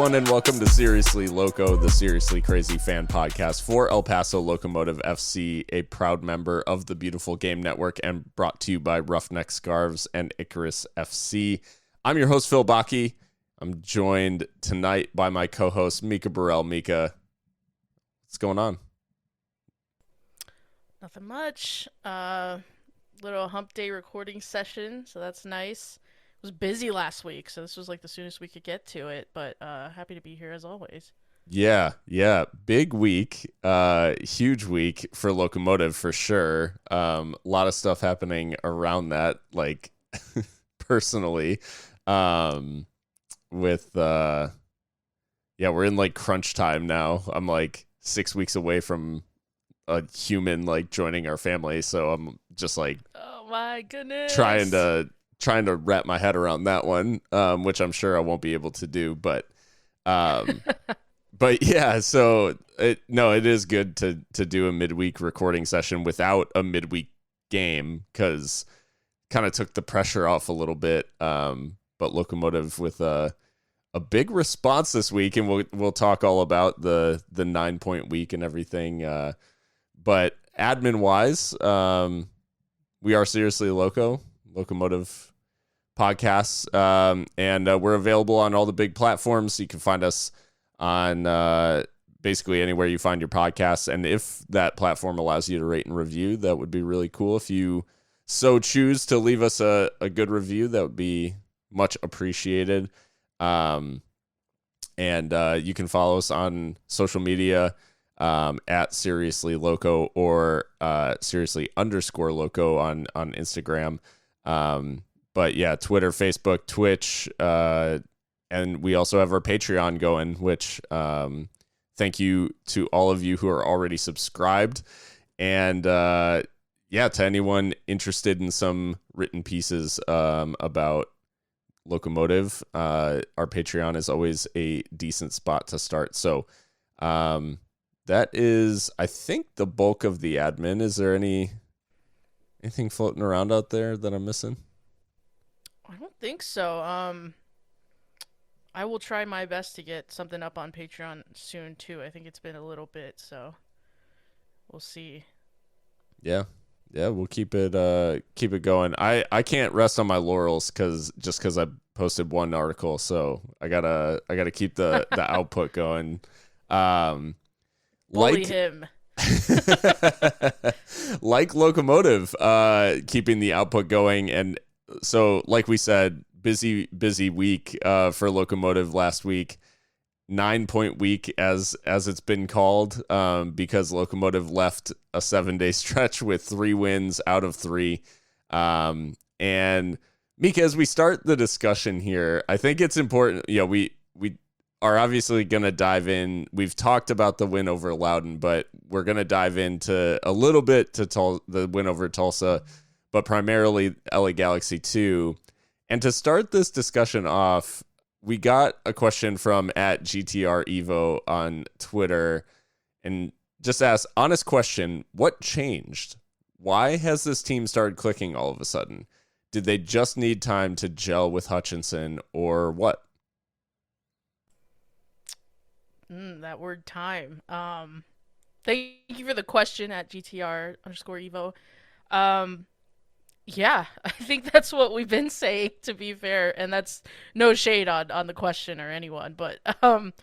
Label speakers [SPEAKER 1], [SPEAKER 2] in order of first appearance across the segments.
[SPEAKER 1] everyone, and welcome to Seriously Loco, the Seriously Crazy fan podcast for El Paso Locomotive FC, a proud member of the Beautiful Game Network and brought to you by Roughneck Scarves and Icarus FC. I'm your host, Phil Bakke. I'm joined tonight by my co-host, Mika Burrell. Mika, what's going on?
[SPEAKER 2] Nothing much. Little hump day recording session, so that's nice. It was busy last week, so this was like the soonest we could get to it, but happy to be here as always.
[SPEAKER 1] Yeah. Big week, huge week for Locomotive for sure. A lot of stuff happening around that, like personally, with we're in like crunch time now. I'm like 6 weeks away from a human like joining our family, so I'm just like,
[SPEAKER 2] oh my goodness,
[SPEAKER 1] trying to wrap my head around that one, which I'm sure I won't be able to do, but yeah, so it is good to do a midweek recording session without a midweek game, because kind of took the pressure off a little bit. But Locomotive with a big response this week, and we'll talk all about the 9-point week and everything. But admin wise, we are Seriously Locomotive podcasts, and we're available on all the big platforms. So you can find us on basically anywhere you find your podcasts, and if that platform allows you to rate and review, that would be really cool. If you so choose to leave us a good review, that would be much appreciated. And you can follow us on social media at Seriously Loco or Seriously_Loco on Instagram. But yeah, Twitter, Facebook, Twitch, and we also have our Patreon going, which thank you to all of you who are already subscribed. And to anyone interested in some written pieces about Locomotive, our Patreon is always a decent spot to start. So that is, I think, the bulk of the admin. Is there anything floating around out there that I'm missing?
[SPEAKER 2] I don't think so. I will try my best to get something up on Patreon soon too. I think it's been a little bit, so we'll see. Yeah,
[SPEAKER 1] we'll keep it going. I can't rest on my laurels because I posted one article, so I gotta keep the output going.
[SPEAKER 2] Bully him.
[SPEAKER 1] Like Locomotive, keeping the output going. And so, like we said, busy week for Locomotive last week. 9-point week as it's been called, because Locomotive left a 7-day stretch with 3 wins out of 3. And Mika, as we start the discussion here, I think it's important. We are obviously going to dive in. We've talked about the win over Loudoun, but we're going to dive into a little bit to the win over Tulsa, but primarily LA Galaxy 2. And to start this discussion off, we got a question from @GTREvo on Twitter, and just asked, honest question, what changed? Why has this team started clicking all of a sudden? Did they just need time to gel with Hutchinson, or what?
[SPEAKER 2] That word time. Thank you for the question @GTR_Evo. Yeah, I think that's what we've been saying, to be fair, and that's no shade on the question or anyone, but that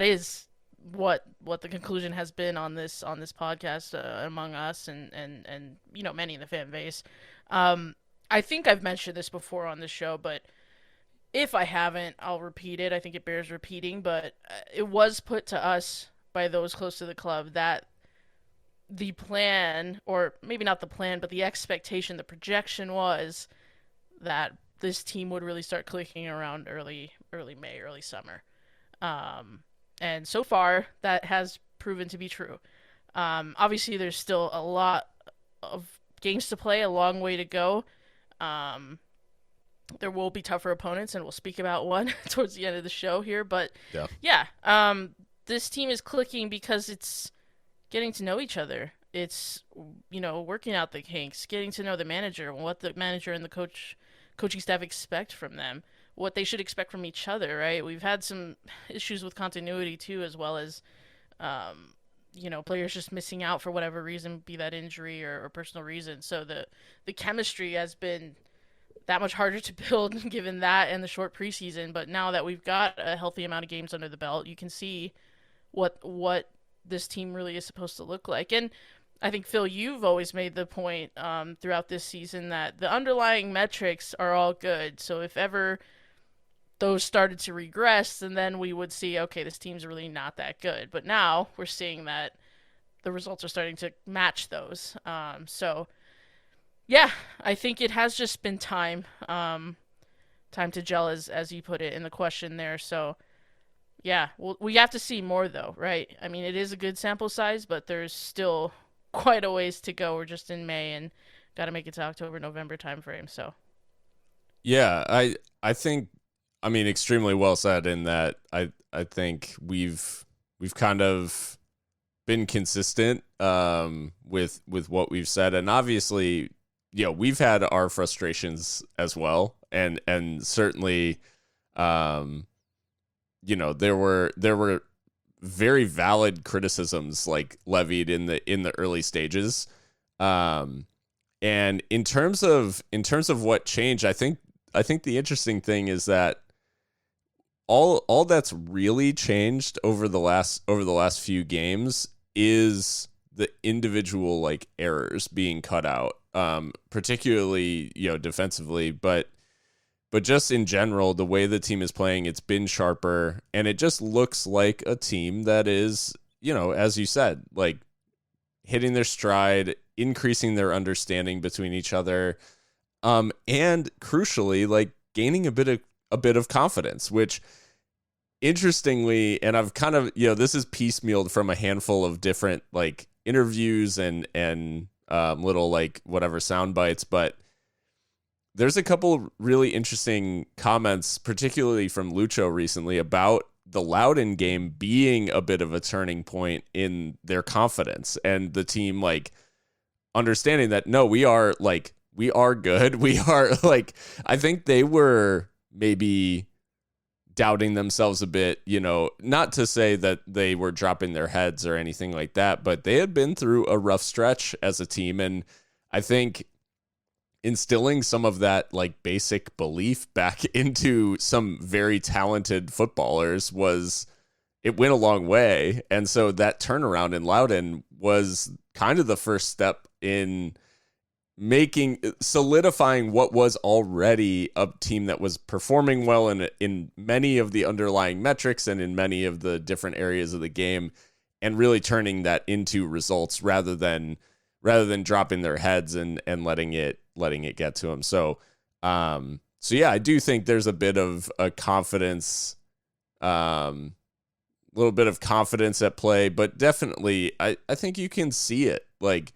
[SPEAKER 2] is what the conclusion has been on this podcast among us and many in the fan base. I think I've mentioned this before on the show, but if I haven't, I'll repeat it. I think it bears repeating, but it was put to us by those close to the club that the plan, or maybe not the plan, but the expectation, the projection was that this team would really start clicking around early May, early summer. And so far, that has proven to be true. Obviously, there's still a lot of games to play, a long way to go. There will be tougher opponents, and we'll speak about one towards the end of the show here. But this team is clicking because it's getting to know each other. It's, working out the kinks, getting to know the manager, what the manager and the coaching staff expect from them, what they should expect from each other, right? We've had some issues with continuity too, as well as players just missing out for whatever reason, be that injury or personal reason. So the chemistry has been that much harder to build given that and the short preseason. But now that we've got a healthy amount of games under the belt, you can see what this team really is supposed to look like. And I think, Phil, you've always made the point throughout this season that the underlying metrics are all good. So if ever those started to regress, and then we would see, okay, this team's really not that good. But now we're seeing that the results are starting to match those. So, yeah, I think it has just been time to gel, as you put it in the question there. So, yeah, we have to see more, though, right? I mean, it is a good sample size, but there's still quite a ways to go. We're just in May and got to make it to October, November timeframe. So,
[SPEAKER 1] yeah, I think, I mean, extremely well said in that I think we've kind of been consistent with what we've said, and obviously, we've had our frustrations as well, and certainly, there were very valid criticisms like levied in the early stages, and in terms of what changed, I think the interesting thing is that all that's really changed over the last few games is the individual like errors being cut out, particularly defensively, but just in general, the way the team is playing, it's been sharper, and it just looks like a team that is, as you said, like hitting their stride, increasing their understanding between each other, and crucially, like gaining a bit of confidence, which interestingly, and I've kind of, this is piecemealed from a handful of different like interviews and little like whatever sound bites, but there's a couple really interesting comments, particularly from Lucho recently, about the Loudoun game being a bit of a turning point in their confidence and the team like understanding that, no, we are good. We are like, I think they were maybe doubting themselves a bit, not to say that they were dropping their heads or anything like that, but they had been through a rough stretch as a team. And I think instilling some of that like basic belief back into some very talented footballers it went a long way. And so that turnaround in Loudoun was kind of the first step in solidifying what was already a team that was performing well in many of the underlying metrics and in many of the different areas of the game, and really turning that into results rather than dropping their heads and letting it get to them. So yeah, I do think there's a bit of a confidence, little bit of confidence at play, but definitely I think you can see it like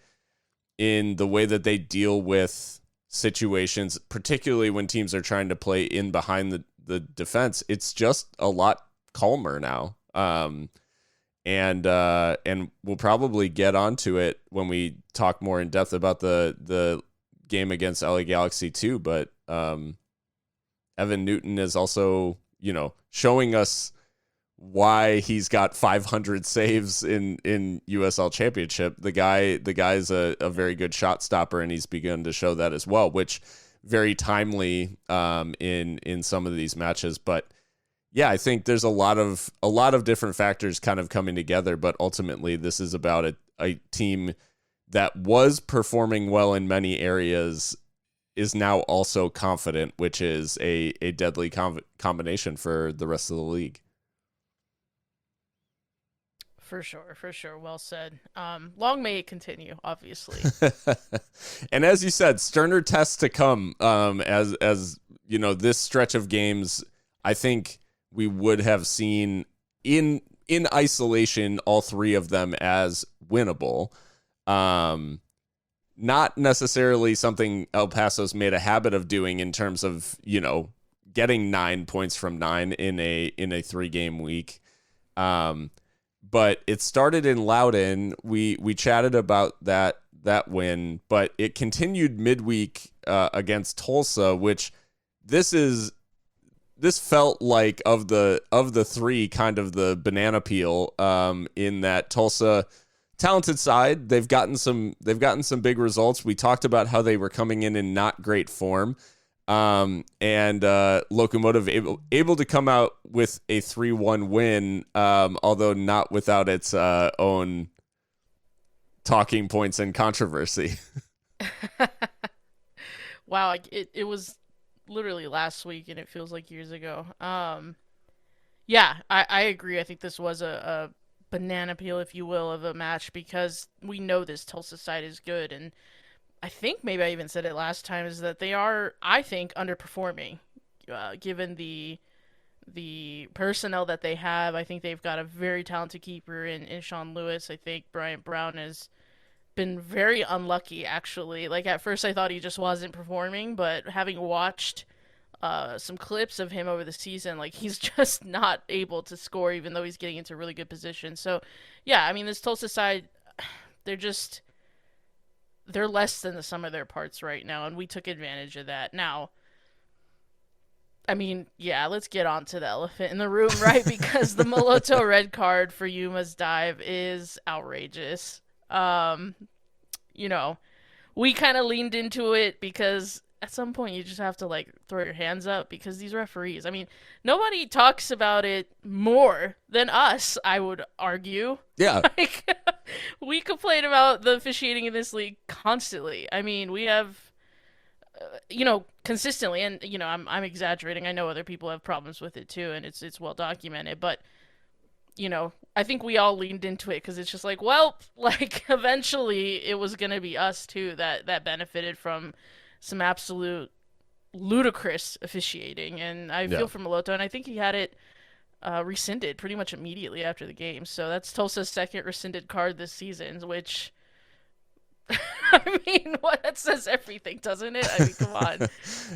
[SPEAKER 1] in the way that they deal with situations, particularly when teams are trying to play in behind the defense. It's just a lot calmer now. And we'll probably get onto it when we talk more in depth about the game against LA Galaxy too. But Evan Newton is also, showing us why he's got 500 saves in USL Championship. The guy's a very good shot stopper, and he's begun to show that as well, which very timely in some of these matches. But yeah, I think there's a lot of different factors kind of coming together, but ultimately this is about a team that was performing well in many areas is now also confident, which is a deadly combination for the rest of the league.
[SPEAKER 2] For sure. Well said. Long may it continue, obviously.
[SPEAKER 1] And as you said, sterner tests to come. As this stretch of games, I think we would have seen in isolation all three of them as winnable. Not necessarily something El Paso's made a habit of doing in terms of, getting 9 points from 9 in a 3-game week. But it started in Loudoun. We chatted about that win, but it continued midweek against Tulsa, which this is felt like of the three, kind of the banana peel, in that Tulsa, talented side, they've gotten some big results. We talked about how they were coming in not great form. And Locomotive able to come out with a 3-1 win, although not without its own talking points and controversy.
[SPEAKER 2] Wow, it was literally last week, and it feels like years ago. Yeah, I agree. I think this was a banana peel, if you will, of a match, because we know this Tulsa side is good, and I think maybe I even said it last time, is that they are, I think, underperforming, given the personnel that they have. I think they've got a very talented keeper in Sean Lewis. I think Bryant Brown has been very unlucky, actually. Like, at first I thought he just wasn't performing, but having watched some clips of him over the season, like, he's just not able to score, even though he's getting into really good position. So, yeah, I mean, this Tulsa side, they're less than the sum of their parts right now, and we took advantage of that. Now, I mean, yeah, let's get on to the elephant in the room, right? Because the Moloto red card for Yuma's dive is outrageous. You know, we kind of leaned into it because at some point you just have to, like, throw your hands up, because these referees, I mean, nobody talks about it more than us, I would argue.
[SPEAKER 1] Yeah.
[SPEAKER 2] Like, we complain about the officiating in this league constantly. I mean, we have, consistently, and, I'm exaggerating. I know other people have problems with it too, and it's well documented, but, I think we all leaned into it because it's just like, well, like, eventually it was going to be us too that benefited from some absolute ludicrous officiating. And I feel for Moloto, and I think he had it rescinded pretty much immediately after the game. So that's Tulsa's second rescinded card this season, which, I mean, that says everything, doesn't it? I mean, come on.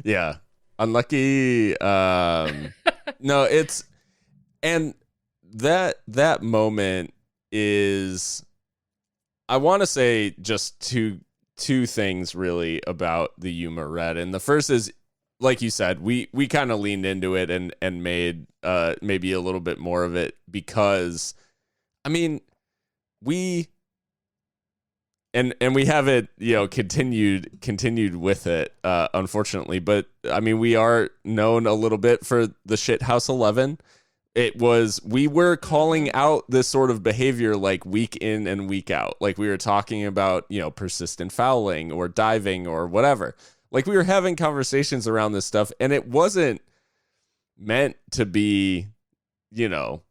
[SPEAKER 1] Yeah. Unlucky. No, it's, and that moment is, I want to say just two things really about the Yuma red. And the first is, like you said, we kind of leaned into it and made maybe a little bit more of it, because, I mean, we have it, continued with it, unfortunately. But I mean, we are known a little bit for the shithouse 11. We were calling out this sort of behavior like week in and week out. Like, we were talking about, persistent fouling or diving or whatever. Like, we were having conversations around this stuff, and it wasn't meant to be, it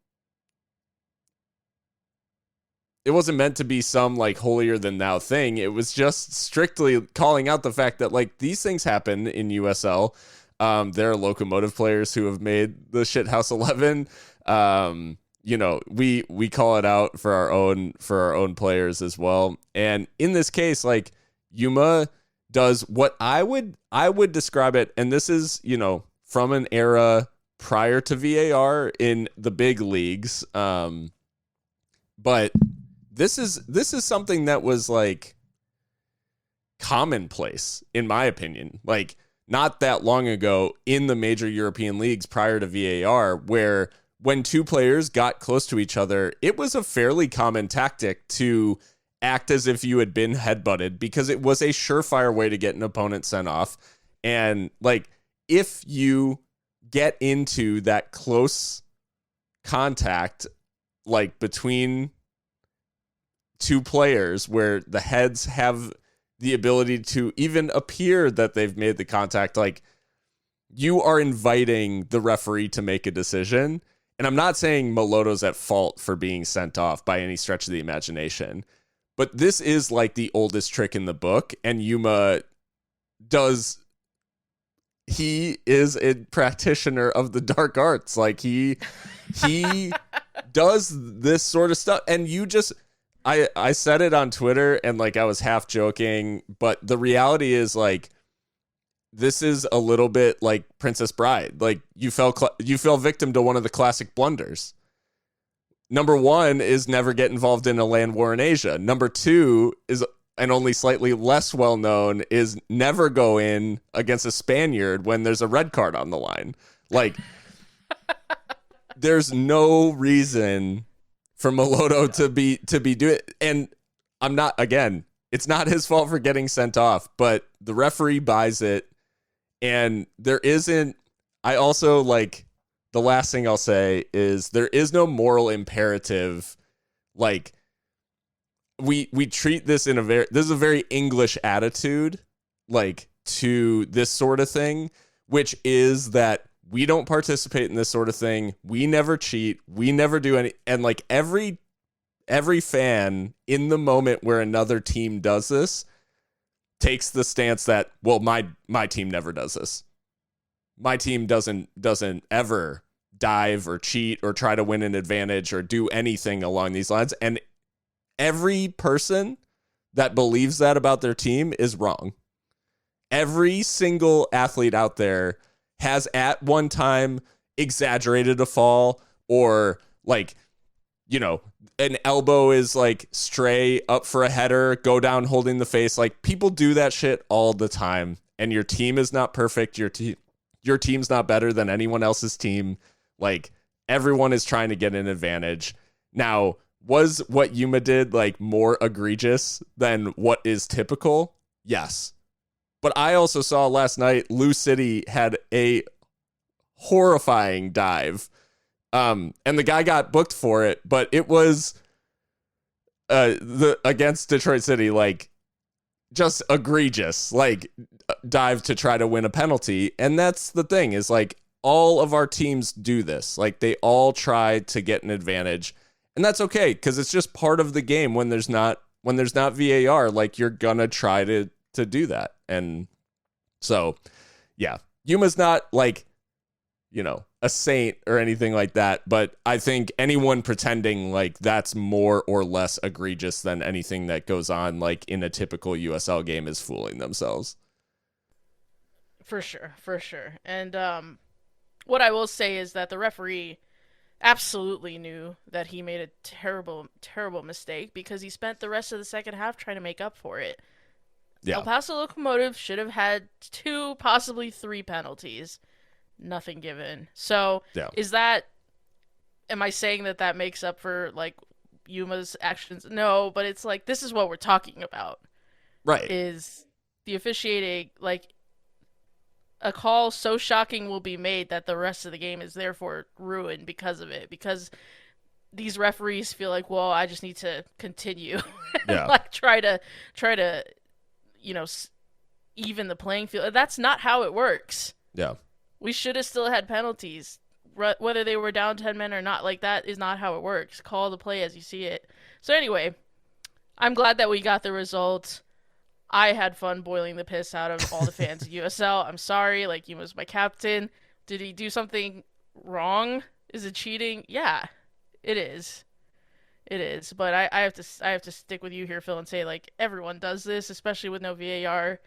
[SPEAKER 1] wasn't meant to be some, like, holier than thou thing. It was just strictly calling out the fact that, like, these things happen in USL. There are Locomotive players who have made the shithouse 11. We call it out for our own players as well. And in this case, like, Yuma does what I would describe it, and this is, from an era prior to VAR in the big leagues. But this is something that was, like, commonplace, in my opinion. Like, not that long ago in the major European leagues prior to VAR, where when two players got close to each other, it was a fairly common tactic to act as if you had been headbutted, because it was a surefire way to get an opponent sent off. And, like, if you get into that close contact, like, between two players where the heads have the ability to even appear that they've made the contact, like, you are inviting the referee to make a decision. And I'm not saying Moloto's at fault for being sent off by any stretch of the imagination, but this is, like, the oldest trick in the book, and Yuma he is a practitioner of the dark arts. Like, he does this sort of stuff, and I said it on Twitter, and, like, I was half joking, but the reality is, like, this is a little bit like Princess Bride. Like, you fell victim to one of the classic blunders. Number one is never get involved in a land war in Asia. Number two is, and only slightly less well known, is never go in against a Spaniard when there's a red card on the line. Like, there's no reason for Moloto to be doing it. And I'm not, again, it's not his fault for getting sent off, but the referee buys it. And there isn't, I also like, the last thing I'll say is there is no moral imperative. Like, we treat this this is a very English attitude, like, to this sort of thing, which is that we don't participate in this sort of thing. We never cheat. We never do any. And like every fan in the moment where another team does this takes the stance that, well, my team never does this. My team doesn't ever dive or cheat or try to win an advantage or do anything along these lines. And every person that believes that about their team is wrong. Every single athlete out there has at one time exaggerated a fall, or like, you know, an elbow is like stray up for a header, go down holding the face. Like, people do that shit all the time, and your team is not perfect. Your team's not better than anyone else's team. Like, everyone is trying to get an advantage. Now, was what Yuma did like more egregious than what is typical? Yes. But I also saw last night Lou City had a horrifying dive. And the guy got booked for it, but it was against Detroit City, like, just egregious, like, dive to try to win a penalty. And that's the thing, is like, all of our teams do this. Like, they all try to get an advantage. And that's okay, because it's just part of the game. When there's not VAR, like, you're gonna try to do that. And so, yeah, Yuma's not like, you know, a saint or anything like that, but I think anyone pretending like that's more or less egregious than anything that goes on like in a typical USL game is fooling themselves.
[SPEAKER 2] For sure. And what I will say is that the referee absolutely knew that he made a terrible mistake, because he spent the rest of the second half trying to make up for it.
[SPEAKER 1] Yeah.
[SPEAKER 2] El Paso Locomotive should have had 2, possibly 3 penalties. Nothing given. So,
[SPEAKER 1] yeah.
[SPEAKER 2] Am I saying that makes up for, like, Yuma's actions? No, but it's like, this is what we're talking about.
[SPEAKER 1] Right.
[SPEAKER 2] Is the officiating, like, a call so shocking will be made that the rest of the game is therefore ruined because of it. Because these referees feel like, well, I just need to continue.
[SPEAKER 1] Yeah.
[SPEAKER 2] Like, try to, you know, even the playing field. That's not how it works.
[SPEAKER 1] Yeah.
[SPEAKER 2] We should have still had penalties, whether they were down 10 men or not. Like, that is not how it works. Call the play as you see it. So anyway, I'm glad that we got the result. I had fun boiling the piss out of all the fans of USL. I'm sorry. Like, he was my captain. Did he do something wrong? Is it cheating? Yeah, it is. It is. But I have to stick with you here, Phil, and say, like, everyone does this, especially with no VAR.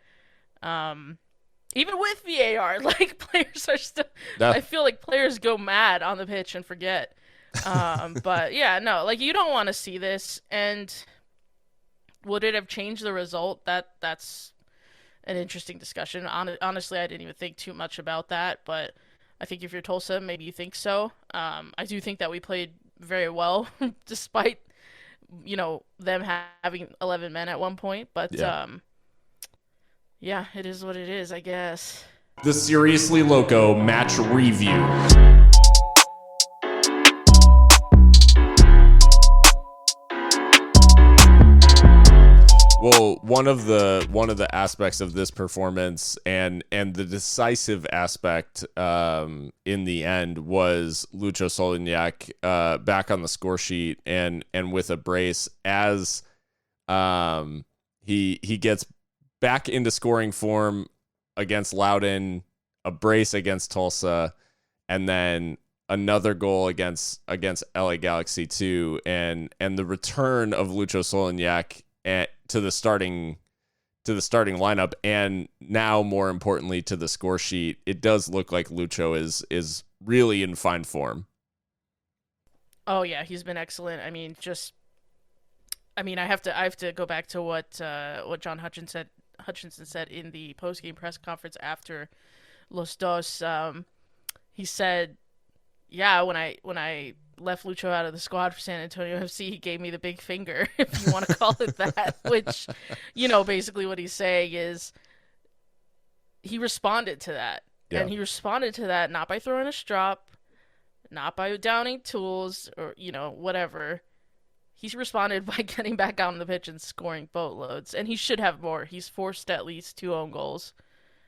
[SPEAKER 2] Even with VAR, like, players are still...
[SPEAKER 1] Yeah.
[SPEAKER 2] I feel like players go mad on the pitch and forget. But, yeah, no, like, you don't want to see this. And would it have changed the result? That's an interesting discussion. Honestly, I didn't even think too much about that. But I think if you're Tulsa, maybe you think so. I do think that we played very well, despite, you know, them having 11 men at one point. But... yeah, it is what it is, I guess.
[SPEAKER 1] The Seriously Loco match review. Well, one of the aspects of this performance and the decisive aspect in the end was Lucho Solignac back on the score sheet and with a brace as he gets back into scoring form against Loudoun, a brace against Tulsa, and then another goal against LA Galaxy 2, and the return of Lucho Solignac to the starting lineup, and now more importantly to the score sheet. It does look like Lucho is really in fine form.
[SPEAKER 2] Oh yeah, he's been excellent. I mean, I have to go back to what John Hutchinson said in the post-game press conference after Los Dos. he said, "Yeah, when I left Lucho out of the squad for San Antonio FC, he gave me the big finger, if you want to call it that." Which, basically what he's saying is he responded to that,
[SPEAKER 1] Yeah.
[SPEAKER 2] and he responded to that not by throwing a strop, not by downing tools or whatever. He responded by getting back out on the pitch and scoring boatloads, and he should have more. He's forced at least 2 own goals.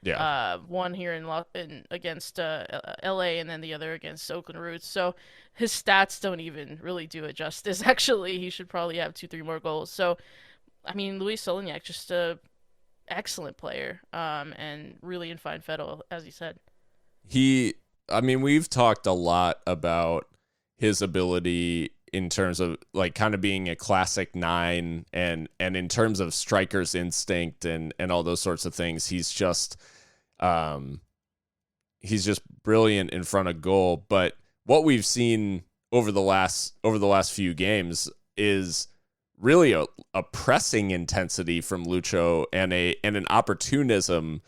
[SPEAKER 1] Yeah.
[SPEAKER 2] One here in against LA, and then the other against Oakland Roots. So his stats don't even really do it justice. Actually, he should probably have 2, 3 more goals. So I mean, Luis Solignac, just a excellent player, and really in fine fettle, as he said.
[SPEAKER 1] I mean, we've talked a lot about his ability in terms of like kind of being a classic nine and in terms of striker's instinct and all those sorts of things. He's just brilliant in front of goal. But what we've seen over the last few games is really a pressing intensity from Lucho and an opportunism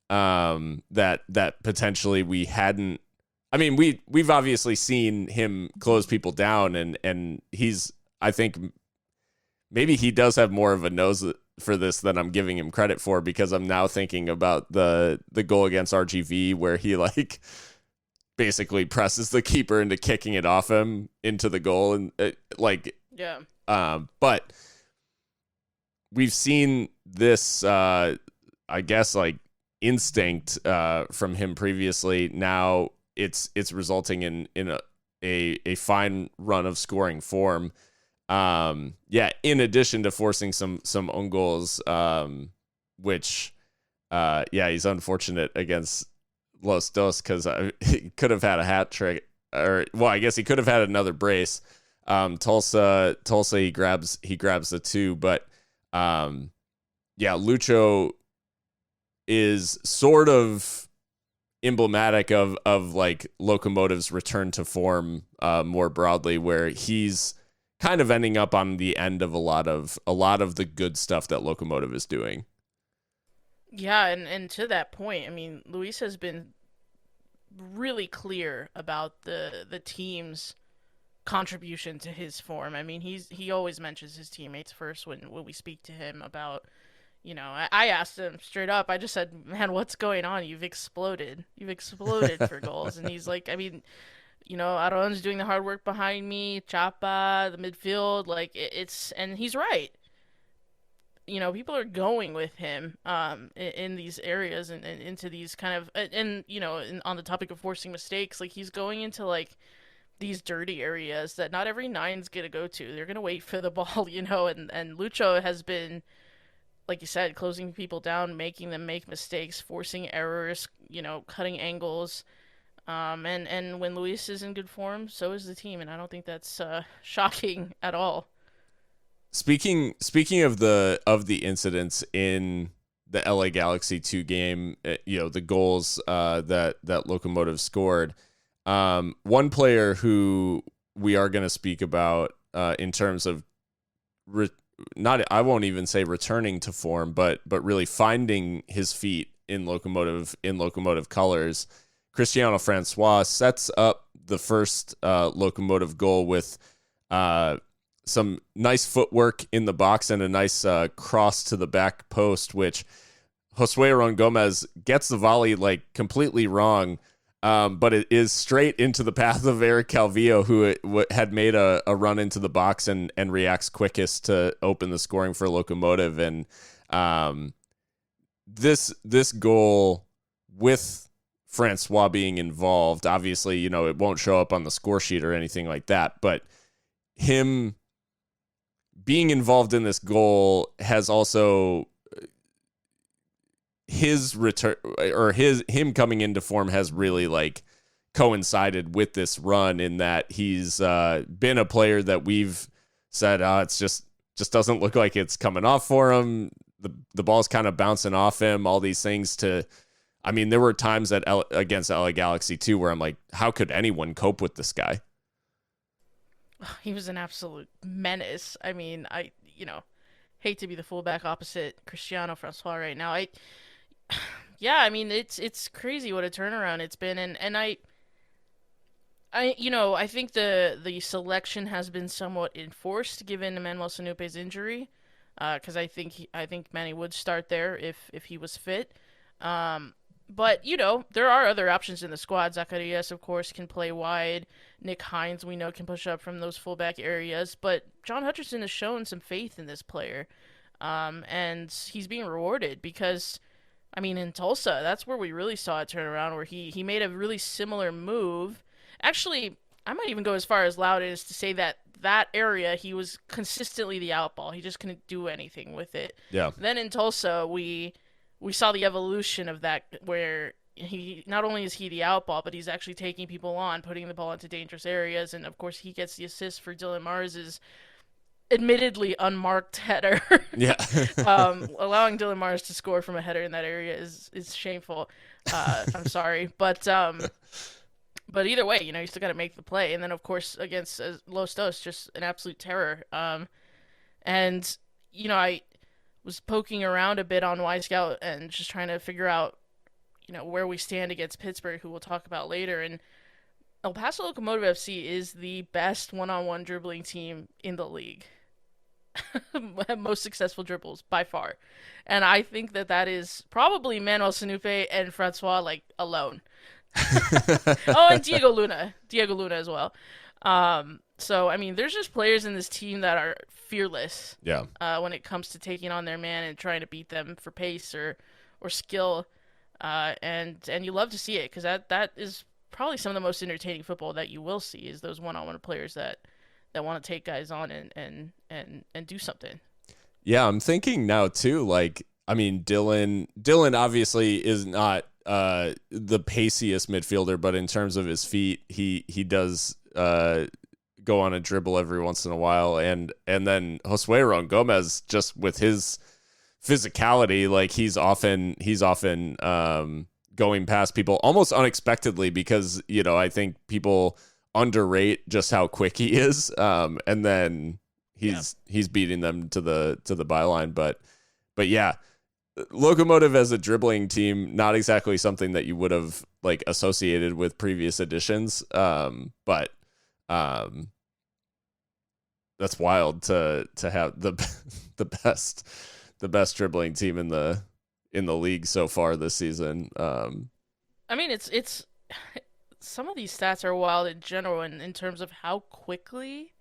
[SPEAKER 1] that potentially we hadn't. I mean, we've obviously seen him close people down, and he's, I think maybe he does have more of a nose for this than I'm giving him credit for, because I'm now thinking about the goal against RGV where he like basically presses the keeper into kicking it off him into the goal, and
[SPEAKER 2] Yeah.
[SPEAKER 1] But we've seen this, I guess, like instinct from him previously. Now it's resulting in a fine run of scoring form. In addition to forcing some own goals, which he's unfortunate against Los Dos, because he could have had a hat trick, or well, I guess he could have had another brace. Tulsa he grabs the 2, but Lucho is sort of emblematic of like Locomotive's return to form more broadly, where he's kind of ending up on the end of a lot of the good stuff that Locomotive is doing.
[SPEAKER 2] Yeah, and to that point, I mean, Luis has been really clear about the team's contribution to his form. I mean, he always mentions his teammates first when we speak to him about, I asked him straight up. I just said, "Man, what's going on? You've exploded. You've exploded for goals." And he's like, I mean, Aron's doing the hard work behind me, Chapa, the midfield, like it's, and he's right. People are going with him in these areas and into these kind of, on the topic of forcing mistakes, like he's going into like these dirty areas that not every nine's gonna go to. They're gonna wait for the ball, and Lucho has been, like you said, closing people down, making them make mistakes, forcing errors, cutting angles. And when Luis is in good form, so is the team, and I don't think that's shocking at all.
[SPEAKER 1] Speaking of the incidents in the LA Galaxy 2 game, the goals that Locomotive scored. One player who we are going to speak about in terms of I won't even say returning to form, but really finding his feet in Locomotive colors. Christiano Francois sets up the first Locomotive goal with some nice footwork in the box and a nice cross to the back post, which Josue Ron Gomez gets the volley like completely wrong, but it is straight into the path of Eric Calvillo, who had made a run into the box and reacts quickest to open the scoring for Locomotive. And this goal with Francois being involved, obviously, it won't show up on the score sheet or anything like that, but him being involved in this goal has also his return, or him coming into form has really like coincided with this run, in that he's been a player that we've said it's just doesn't look like it's coming off for him. The ball's kind of bouncing off him, all these things. I mean, there were times against LA Galaxy 2 where I'm like, how could anyone cope with this guy?
[SPEAKER 2] He was an absolute menace. I mean, I hate to be the fullback opposite Cristiano Francois right now. Yeah, I mean, it's crazy what a turnaround it's been, and I think the selection has been somewhat enforced given Emmanuel Sanupe's injury, because I think Manny would start there if he was fit. Um, but there are other options in the squad. Zacarias, of course, can play wide. Nick Hines, we know, can push up from those fullback areas. But John Hutcherson has shown some faith in this player, and he's being rewarded because. I mean, in Tulsa, that's where we really saw it turn around, where he made a really similar move. Actually, I might even go as far as loud as to say that that area he was consistently the outball. He just couldn't do anything with it.
[SPEAKER 1] Yeah.
[SPEAKER 2] Then in Tulsa, we saw the evolution of that, where he not only is he the outball, but he's actually taking people on, putting the ball into dangerous areas, and of course he gets the assist for Dylan Mars's admittedly unmarked header.
[SPEAKER 1] Yeah.
[SPEAKER 2] Allowing Dylan Mars to score from a header in that area is shameful. I'm sorry, but either way, you still got to make the play. And then of course against Los Dos, just an absolute terror. And I was poking around a bit on Y Scout and just trying to figure out where we stand against Pittsburgh, who we'll talk about later. And El Paso Locomotive FC is the best one-on-one dribbling team in the league. Most successful dribbles by far, and I think that is probably Manuel Sanupe and Francois alone. Oh, and Diego Luna as well. So I mean, there's just players in this team that are fearless.
[SPEAKER 1] Yeah.
[SPEAKER 2] When it comes to taking on their man and trying to beat them for pace or skill, and you love to see it because that is probably some of the most entertaining football that you will see is those one-on-one players that want to take guys on and do something.
[SPEAKER 1] Yeah, I'm thinking now too, I mean, Dylan obviously is not the paciest midfielder, but in terms of his feet, he does go on a dribble every once in a while, and then Josue Ron Gomez, just with his physicality, he's often going past people almost unexpectedly because I think people underrate just how quick he is, and then he's beating them to the byline. But yeah, Locomotive as a dribbling team, not exactly something that you would have associated with previous editions. But that's wild to have the best dribbling team in the league so far this season.
[SPEAKER 2] I mean, it's some of these stats are wild in general in terms of how quickly,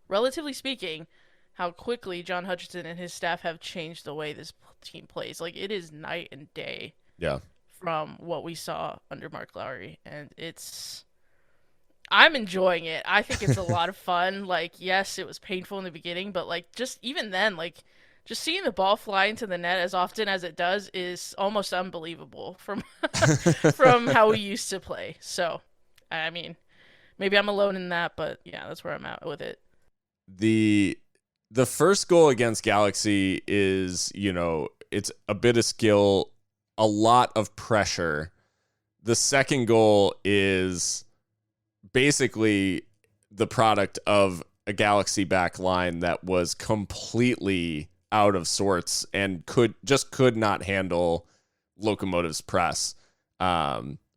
[SPEAKER 2] relatively speaking, how quickly John Hutchinson and his staff have changed the way this team plays. It is night and day.
[SPEAKER 1] Yeah.
[SPEAKER 2] From what we saw under Mark Lowry, and I'm enjoying it. I think it's a lot of fun. Yes, it was painful in the beginning, but just even then, just seeing the ball fly into the net as often as it does is almost unbelievable from from how we used to play. So, I mean, maybe I'm alone in that, but yeah, that's where I'm at with it.
[SPEAKER 1] The first goal against Galaxy is, it's a bit of skill, a lot of pressure. The second goal is basically the product of a Galaxy back line that was completely out of sorts and could not handle Locomotive's press.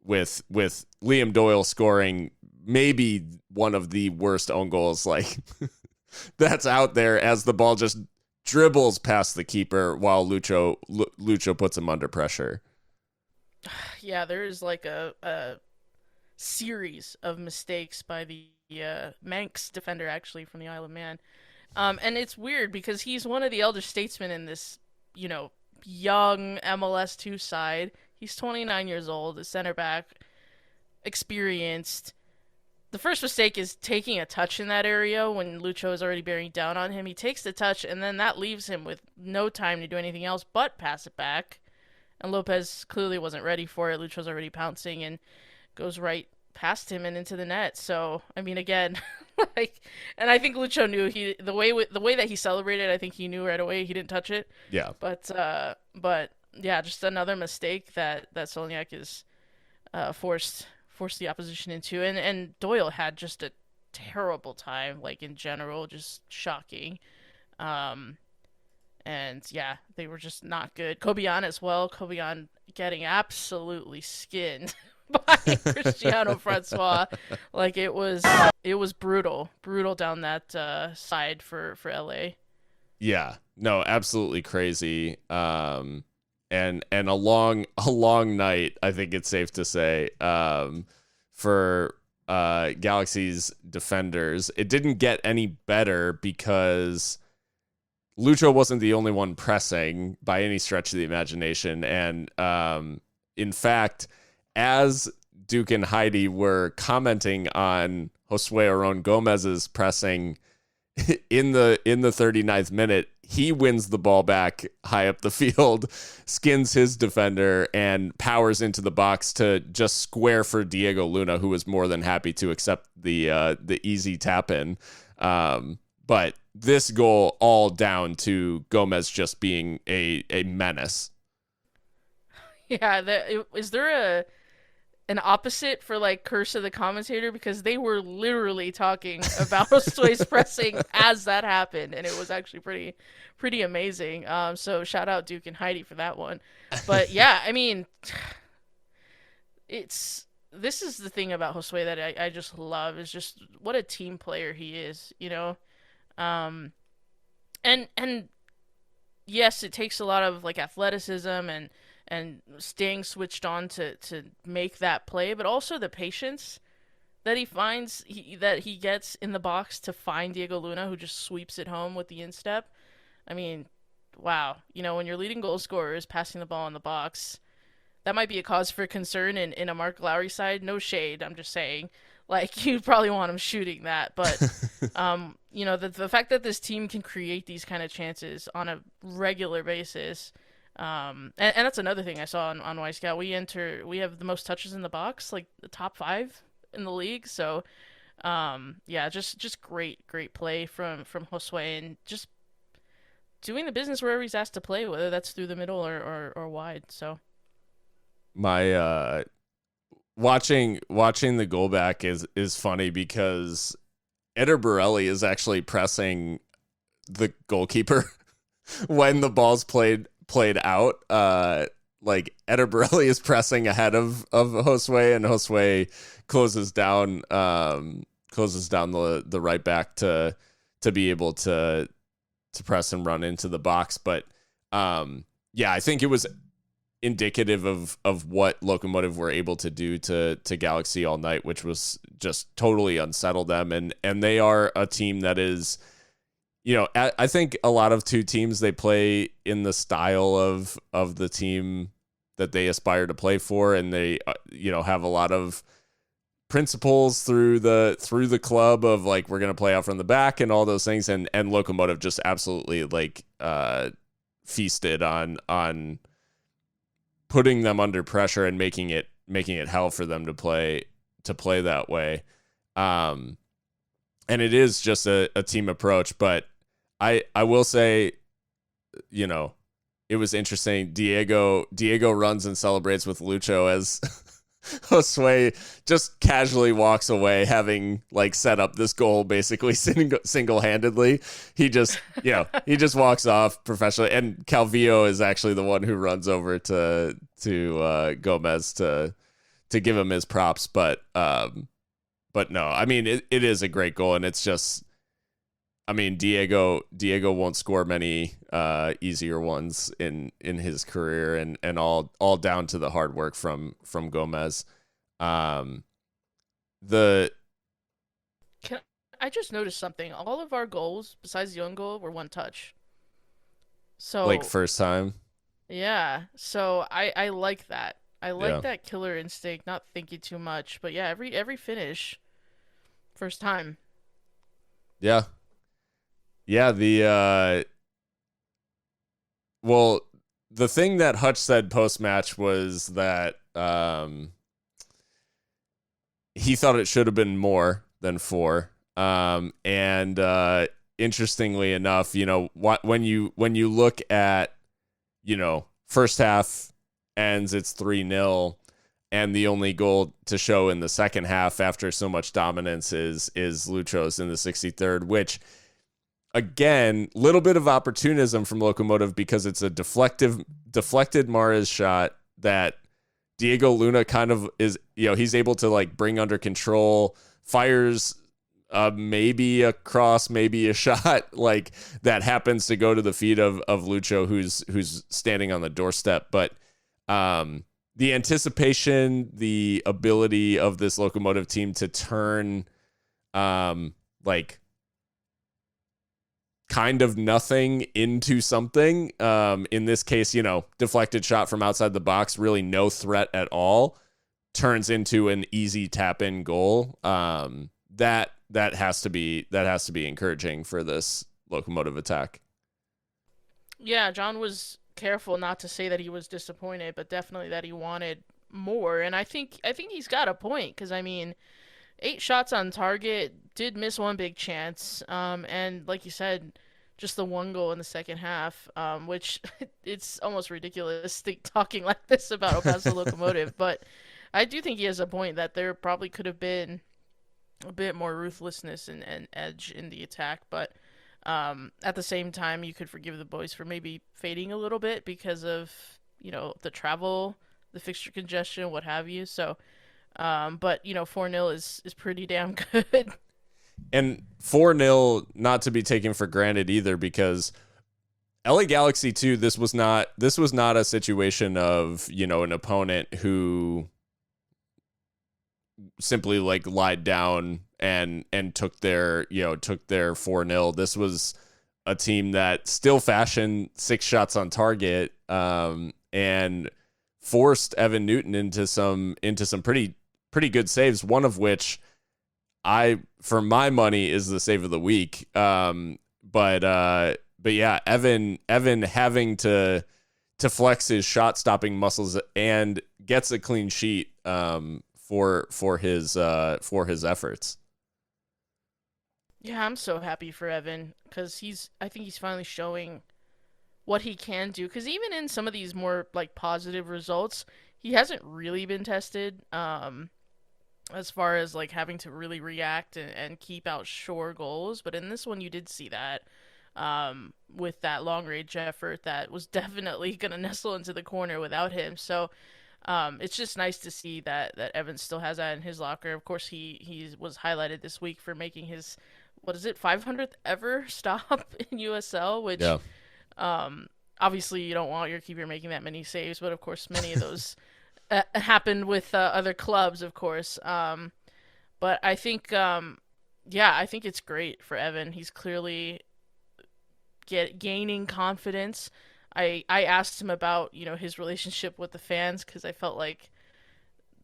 [SPEAKER 1] With Liam Doyle scoring maybe one of the worst own goals that's out there as the ball just dribbles past the keeper while Lucho puts him under pressure.
[SPEAKER 2] Yeah, there is a series of mistakes by the Manx defender, actually, from the Isle of Man. And it's weird because he's one of the elder statesmen in this, young MLS2 side. He's 29 years old, a center back, experienced. The first mistake is taking a touch in that area when Lucho is already bearing down on him. He takes the touch, and then that leaves him with no time to do anything else but pass it back. And Lopez clearly wasn't ready for it. Lucho's already pouncing and goes right past him and into the net. So, I mean, again, and I think Lucho knew the way that he celebrated. I think he knew right away he didn't touch it.
[SPEAKER 1] Yeah.
[SPEAKER 2] But yeah, just another mistake that Solignac is forced the opposition into, and Doyle had just a terrible time, in general, just shocking. And yeah, they were just not good. Kobian as well. Kobian getting absolutely skinned by Christiano Francois. Like it was brutal down that side for LA.
[SPEAKER 1] Yeah, no, absolutely crazy. And a long night, I think it's safe to say, for Galaxy's defenders. It didn't get any better because Lucho wasn't the only one pressing by any stretch of the imagination. And in fact, as Duke and Heidi were commenting on Josue Aron Gomez's pressing in the 39th minute, he wins the ball back high up the field, skins his defender, and powers into the box to just square for Diego Luna, who was more than happy to accept the easy tap in. But this goal all down to Gomez just being a menace.
[SPEAKER 2] Yeah, is there an opposite for like curse of the commentator, because they were literally talking about Josue's pressing as that happened, and it was actually pretty amazing. So shout out Duke and Heidi for that one. But yeah, I mean, this is the thing about Josue that I just love, is just what a team player he is, you know. And yes, it takes a lot of like athleticism and staying switched on to make that play, but also the patience that he finds, that he gets in the box to find Diego Luna, who just sweeps it home with the instep. I mean, wow. You know, when your leading goal scorer is passing the ball in the box, that might be a cause for concern in a Mark Lowry side. No shade, I'm just saying. Like, you'd probably want him shooting that. But, you know, the fact that this team can create these kind of chances on a regular basis, and that's another thing I saw on Y Scout. We have the most touches in the box, like the top 5 in the league. So, yeah, just great play from Josue, and just doing the business wherever he's asked to play, whether that's through the middle or wide. So,
[SPEAKER 1] my watching the goal back is funny because Eder Borelli is actually pressing the goalkeeper when the ball's played out. Like Eder Borelli is pressing ahead of Josue, and Josue closes down the right back to be able to press and run into the box. But yeah, I think it was indicative of what Locomotive were able to do to Galaxy all night, which was just totally unsettle them. And they are a team that is, you know, I think a lot of two teams, they play in the style of the team that they aspire to play for, and they you know, have a lot of principles through the club of like, we're going to play out from the back and all those things, and Locomotive just absolutely like feasted on putting them under pressure and making it hell for them to play that way. And it is just a team approach, but I will say, you know, it was interesting. Diego runs and celebrates with Lucho as Josue just casually walks away, having like set up this goal basically single-handedly. He just walks off professionally, and Calvillo is actually the one who runs over to Gomez to give him his props. But no, I mean, it is a great goal, and it's just, I mean, Diego won't score many easier ones in his career, and all down to the hard work from Gomez. I
[SPEAKER 2] just noticed something. All of our goals, besides the own goal, were one touch. So
[SPEAKER 1] like first time.
[SPEAKER 2] Yeah. So I like that. I like that killer instinct, not thinking too much. But yeah, every finish, first time.
[SPEAKER 1] Yeah. Yeah, the thing that Hutch said post-match was that he thought it should have been more than 4. And interestingly enough, you know, when you look at, you know, first half ends, it's 3-0, and the only goal to show in the second half after so much dominance is Lucho's in the 63rd, which, again, little bit of opportunism from Locomotive, because it's a deflected Mahrez shot that Diego Luna kind of is, he's able to like bring under control, fires maybe a cross, maybe a shot like that happens to go to the feet of Lucho, who's standing on the doorstep. But the anticipation, the ability of this Locomotive team to turn like kind of nothing into something. In this case, deflected shot from outside the box, really no threat at all, turns into an easy tap in goal. That has to be encouraging for this Locomotive attack.
[SPEAKER 2] Yeah, John was careful not to say that he was disappointed, but definitely that he wanted more. And I think he's got a point, because I mean, 8 shots on target, did miss one big chance, and like you said, just the one goal in the second half, which it's almost ridiculous talking like this about El Paso Locomotive, but I do think he has a point that there probably could have been a bit more ruthlessness and edge in the attack, but at the same time, you could forgive the boys for maybe fading a little bit because of, the travel, the fixture congestion, what have you. So, but 4-0 is pretty damn good.
[SPEAKER 1] And 4-0 not to be taken for granted either, because LA Galaxy too, this was not a situation of, an opponent who simply like lied down and took their 4-0. This was a team that still fashioned 6 shots on target and forced Evan Newton into some pretty good saves, one of which for my money is the save of the week. But yeah, Evan having to flex his shot stopping muscles and gets a clean sheet for his efforts.
[SPEAKER 2] Yeah, I'm so happy for Evan, because I think he's finally showing what he can do, because even in some of these more like positive results, he hasn't really been tested as far as like having to really react and keep out sure goals. But in this one, you did see that with that long range effort that was definitely going to nestle into the corner without him. So it's just nice to see that Evan still has that in his locker. Of course, he was highlighted this week for making his 500th ever stop in USL, which obviously you don't want your keeper making that many saves, but of course many of those happened with other clubs, of course. But I think I think it's great for Evan. He's clearly gaining confidence. I asked him about his relationship with the fans, because I felt like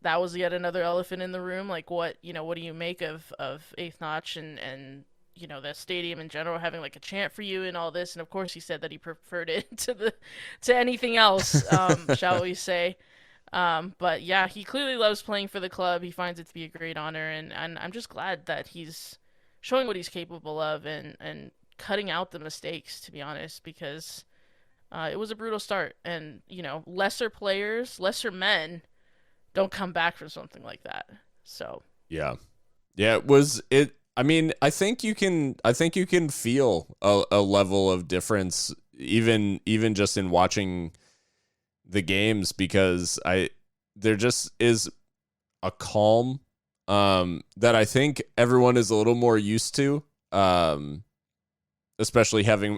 [SPEAKER 2] that was yet another elephant in the room. Like, what do you make of Eighth Notch and the stadium in general having like a chant for you and all this? And of course he said that he preferred it to anything else, shall we say. But yeah, he clearly loves playing for the club. He finds it to be a great honor, and I'm just glad that he's showing what he's capable of and cutting out the mistakes, to be honest, because it was a brutal start, and lesser players, lesser men don't come back from something like that. So
[SPEAKER 1] yeah, it was it. I mean, I think you can feel a level of difference even just in watching the games, because there just is a calm that I think everyone is a little more used to, especially having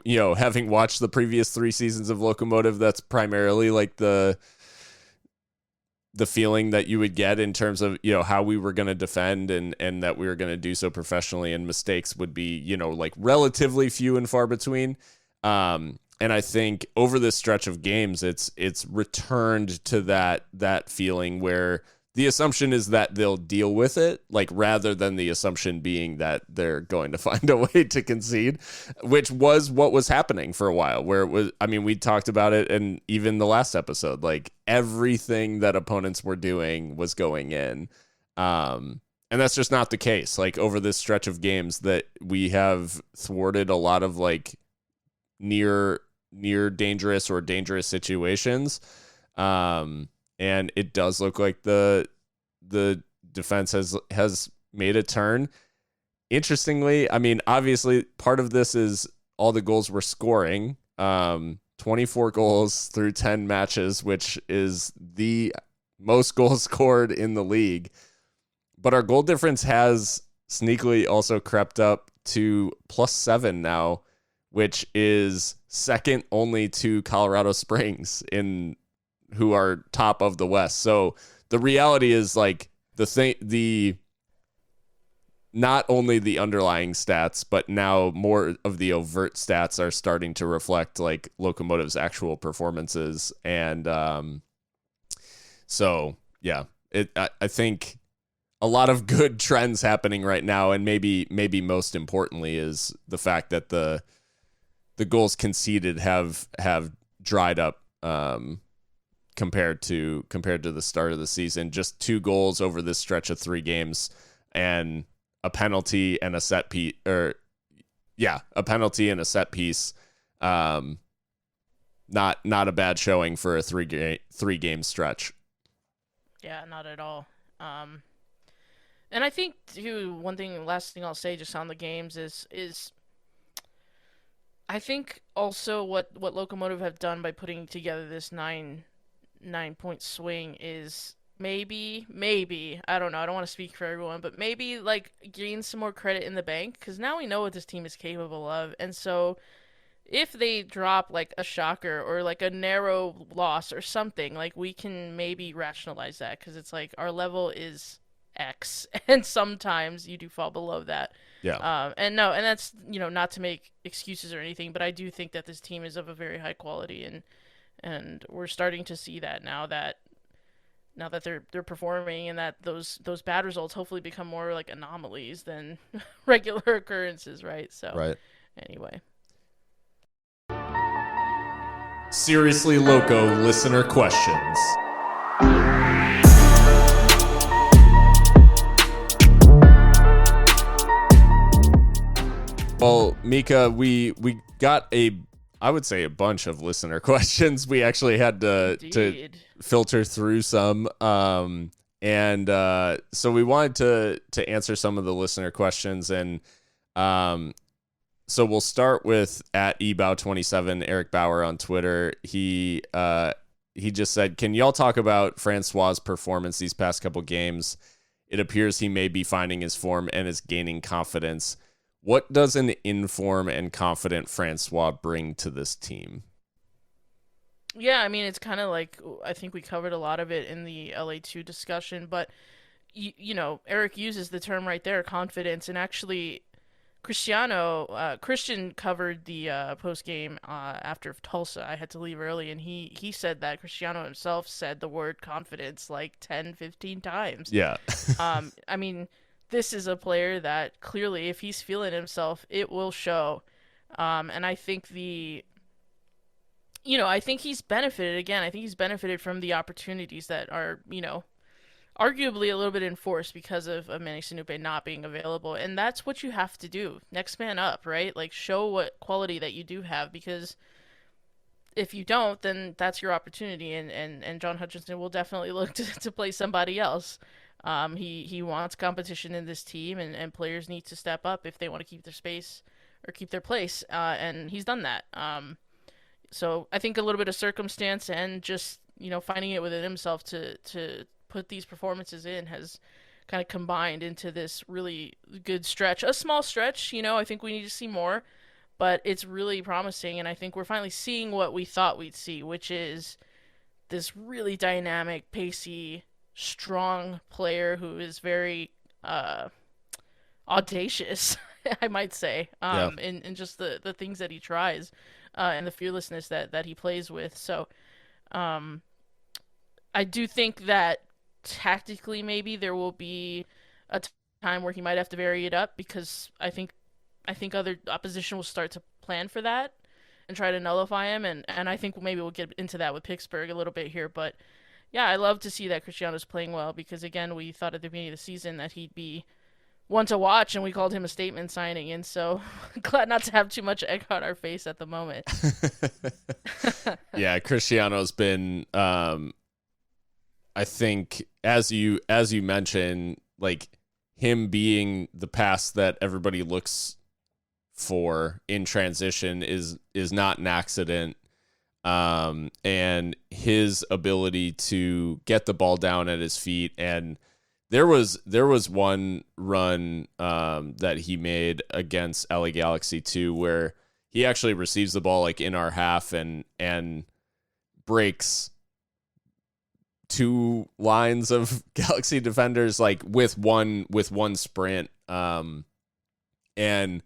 [SPEAKER 1] watched the previous 3 seasons of Locomotive. That's primarily like the feeling that you would get in terms of how we were going to defend and that we were going to do so professionally, and mistakes would be like relatively few and far between. And I think over this stretch of games, it's returned to that feeling where the assumption is that they'll deal with it, like, rather than the assumption being that they're going to find a way to concede, which was what was happening for a while, where it was, I mean, we talked about it, and even the last episode, like, everything that opponents were doing was going in. And that's just not the case. Like, over this stretch of games that we have thwarted a lot of like near dangerous or dangerous situations. And it does look like the defense has made a turn. Interestingly, I mean, obviously part of this is all the goals we're scoring. 24 goals through 10 matches, which is the most goals scored in the league. But our goal difference has sneakily also crept up to +7 now, which is second only to Colorado Springs, who are top of the West. So the reality is, like, not only the underlying stats, but now more of the overt stats are starting to reflect like Locomotive's actual performances. And so, yeah, I think a lot of good trends happening right now. And maybe most importantly is the fact that the goals conceded have dried up compared to the start of the season. Just 2 goals over this stretch of 3 games, and a penalty and a set piece, a penalty and a set piece. Not a bad showing for a 3-game stretch.
[SPEAKER 2] Yeah, not at all. And I think too, last thing I'll say just on the games is I think also what Locomotive have done by putting together this 9-point swing is maybe, I don't know, I don't want to speak for everyone, but maybe like gain some more credit in the bank, because now we know what this team is capable of. And so if they drop like a shocker or like a narrow loss or something, like we can maybe rationalize that, because it's like our level is X, and sometimes you do fall below that.
[SPEAKER 1] Yeah.
[SPEAKER 2] And that's, not to make excuses or anything, but I do think that this team is of a very high quality, and we're starting to see that now that they're performing, and that those bad results hopefully become more like anomalies than regular occurrences, right? So,
[SPEAKER 1] right.
[SPEAKER 2] Anyway.
[SPEAKER 1] Seriously Loco listener questions. Well, Mika, we got I would say a bunch of listener questions. We actually had to filter through some. And so we wanted to answer some of the listener questions. And so we'll start with @eBow27, Eric Bauer on Twitter. He just said, can y'all talk about Francois' performance these past couple games? It appears he may be finding his form and is gaining confidence. What does an informed and confident Francois bring to this team?
[SPEAKER 2] Yeah, I mean, it's kind of like, I think we covered a lot of it in the LA2 discussion, but, Eric uses the term right there, confidence, and actually Christian covered the post-game after Tulsa. I had to leave early, and he said that Cristiano himself said the word confidence like 10, 15 times.
[SPEAKER 1] Yeah.
[SPEAKER 2] I mean, this is a player that clearly, if he's feeling himself, it will show. And I think I think he's benefited, again, I think he's benefited from the opportunities that are, arguably a little bit enforced because of Manny Sinupe not being available. And that's what you have to do. Next man up, right? Like, show what quality that you do have, because if you don't, then that's your opportunity. And John Hutchinson will definitely look to play somebody else. He wants competition in this team, and players need to step up if they want to keep their space or keep their place. And he's done that. So I think a little bit of circumstance and just, finding it within himself to put these performances in has kind of combined into this really good stretch. A small stretch, I think we need to see more, but it's really promising. And I think we're finally seeing what we thought we'd see, which is this really dynamic, pacey, strong player who is very audacious, I might say, in just the things that he tries, and the fearlessness that he plays with. So I do think that tactically maybe there will be a time where he might have to vary it up, because I think other opposition will start to plan for that and try to nullify him, and I think maybe we'll get into that with Pittsburgh a little bit here. But yeah, I love to see that Cristiano's playing well, because again, we thought at the beginning of the season that he'd be one to watch, and we called him a statement signing, and so glad not to have too much egg on our face at the moment.
[SPEAKER 1] Yeah, Cristiano's been I think as you mentioned, like, him being the pass that everybody looks for in transition is not an accident. and his ability to get the ball down at his feet. And there was one run that he made against LA Galaxy too, where he actually receives the ball like in our half and breaks two lines of Galaxy defenders like with one sprint. And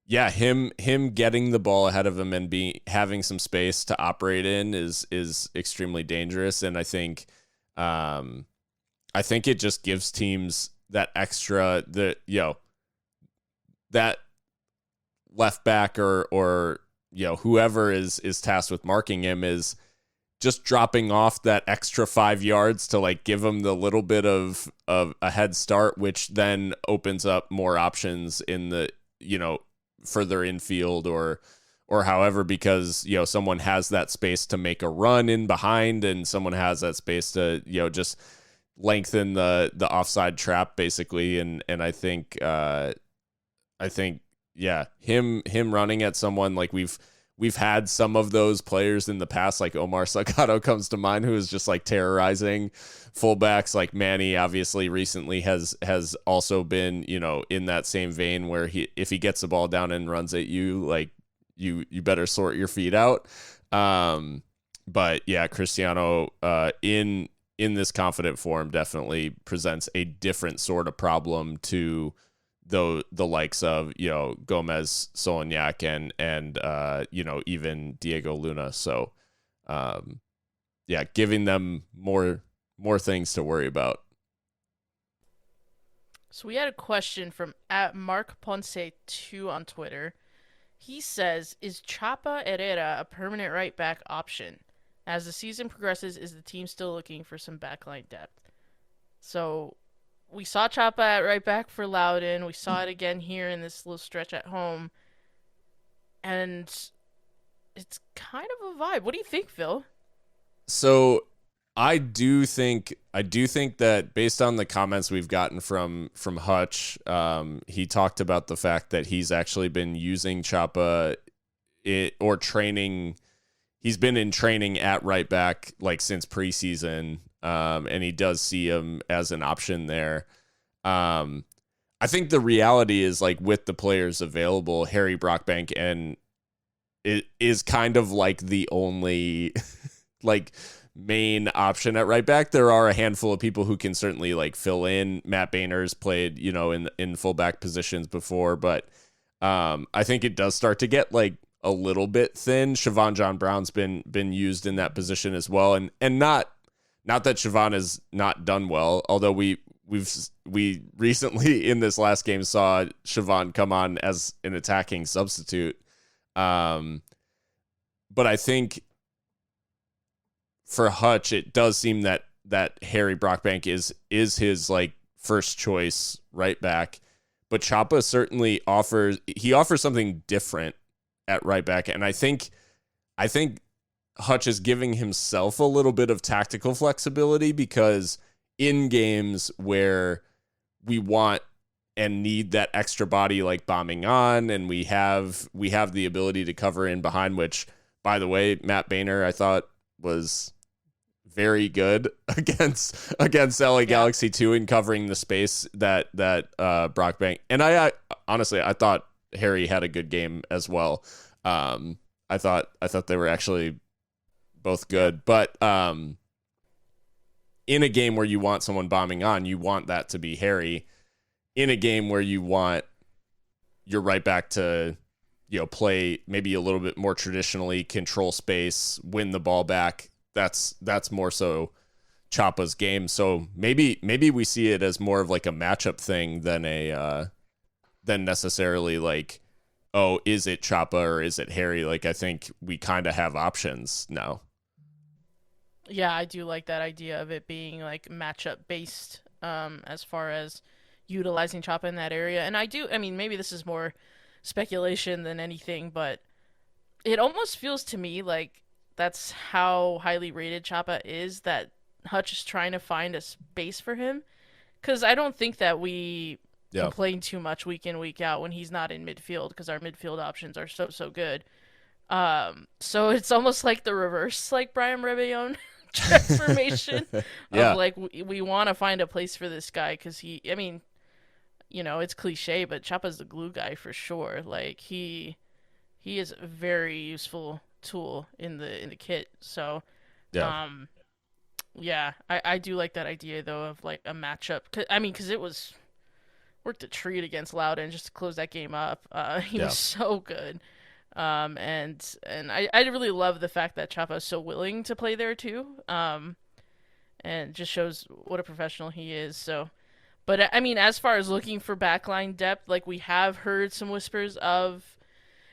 [SPEAKER 1] yeah, him getting the ball ahead of him and having some space to operate in is extremely dangerous. And I think it just gives teams that extra, that left back or whoever is tasked with marking him is just dropping off that extra 5 yards to like give him the little bit of a head start, which then opens up more options in the, further infield or however, because, someone has that space to make a run in behind and someone has that space to, just lengthen the offside trap basically. And I think, yeah, him running at someone like we've had some of those players in the past, like Omar Salgado comes to mind, who is just like terrorizing fullbacks. Like Manny obviously recently has also been, in that same vein where if he gets the ball down and runs at you, like you better sort your feet out. But yeah, Cristiano in this confident form definitely presents a different sort of problem to the likes of, Gomez, Solignac, and even Diego Luna. So, yeah, giving them more things to worry about.
[SPEAKER 2] So we had a question from @MarkPonce2 on Twitter. He says, "Is Chapa Herrera a permanent right back option? As the season progresses, is the team still looking for some backline depth?" So we saw Chapa at right back for Loudon. We saw it again here in this little stretch at home. And it's kind of a vibe. What do you think, Phil?
[SPEAKER 1] So I do think that based on the comments we've gotten from Hutch, he talked about the fact that he's actually been using Chapa or training. He's been in training at right back like since preseason. And he does see him as an option there. I think the reality is like with the players available, Harry Brockbank and it is kind of like the only like main option at right back. There are a handful of people who can certainly like fill in. Matt Boehner's played, in fullback positions before, but I think it does start to get like a little bit thin. Siobhan John Brown's been used in that position as well, and not that Siobhan has not done well, although we recently in this last game saw Siobhan come on as an attacking substitute. But I think for Hutch, it does seem that Harry Brockbank is his like first choice right back, but Chapa certainly offers something different at right back, and I think Hutch is giving himself a little bit of tactical flexibility, because in games where we want and need that extra body like bombing on, and we have the ability to cover in behind, which, by the way, Matt Boehner I thought was very good against LA Galaxy 2 in covering the space that Brockbank, and I honestly I thought Harry had a good game as well. I thought they were actually both good, but in a game where you want someone bombing on, you want that to be Harry. In a game where you want your right back to, play maybe a little bit more traditionally, control space, win the ball back, that's more so Chapa's game. So maybe we see it as more of like a matchup thing than necessarily like, oh, is it Chapa or is it Harry? Like, I think we kind of have options now.
[SPEAKER 2] Yeah, I do like that idea of it being like matchup based, as far as utilizing Choppa in that area. And I mean, maybe this is more speculation than anything, but it almost feels to me like that's how highly rated Choppa is, that Hutch is trying to find a space for him. Because I don't think that we complain too much week in, week out when he's not in midfield, because our midfield options are so good. So it's almost like the reverse, like Brian Rebellon transformation of
[SPEAKER 1] Yeah,
[SPEAKER 2] like we want to find a place for this guy because I mean, it's cliche, but Chapa's the glue guy for sure. Like he is a very useful tool in the kit. So,
[SPEAKER 1] yeah,
[SPEAKER 2] um, yeah, I do like that idea though of like a matchup. I mean, because it was worked a treat against Loudon just to close that game up. He was
[SPEAKER 1] yeah,
[SPEAKER 2] so good. And I really love the fact that Chapa is so willing to play there too. And just shows what a professional he is. So, but I mean, as far as looking for backline depth, like we have heard some whispers of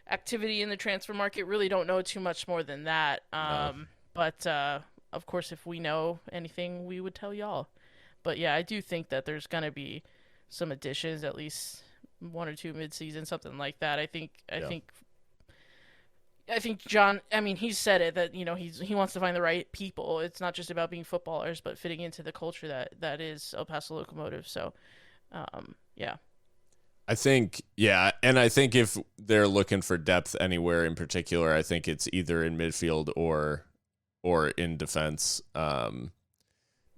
[SPEAKER 2] activity in the transfer market. Really don't know too much more than that.
[SPEAKER 1] no,
[SPEAKER 2] But of course, if we know anything, we would tell y'all. But yeah, I do think that there's gonna be some additions, at least one or two mid-season, something like that.
[SPEAKER 1] yeah,
[SPEAKER 2] I think John. I mean, he said it that he wants to find the right people. It's not just about being footballers, but fitting into the culture that is El Paso Locomotive. So, yeah.
[SPEAKER 1] I think, yeah, and I think if they're looking for depth anywhere in particular, I think it's either in midfield or in defense.
[SPEAKER 2] Yeah.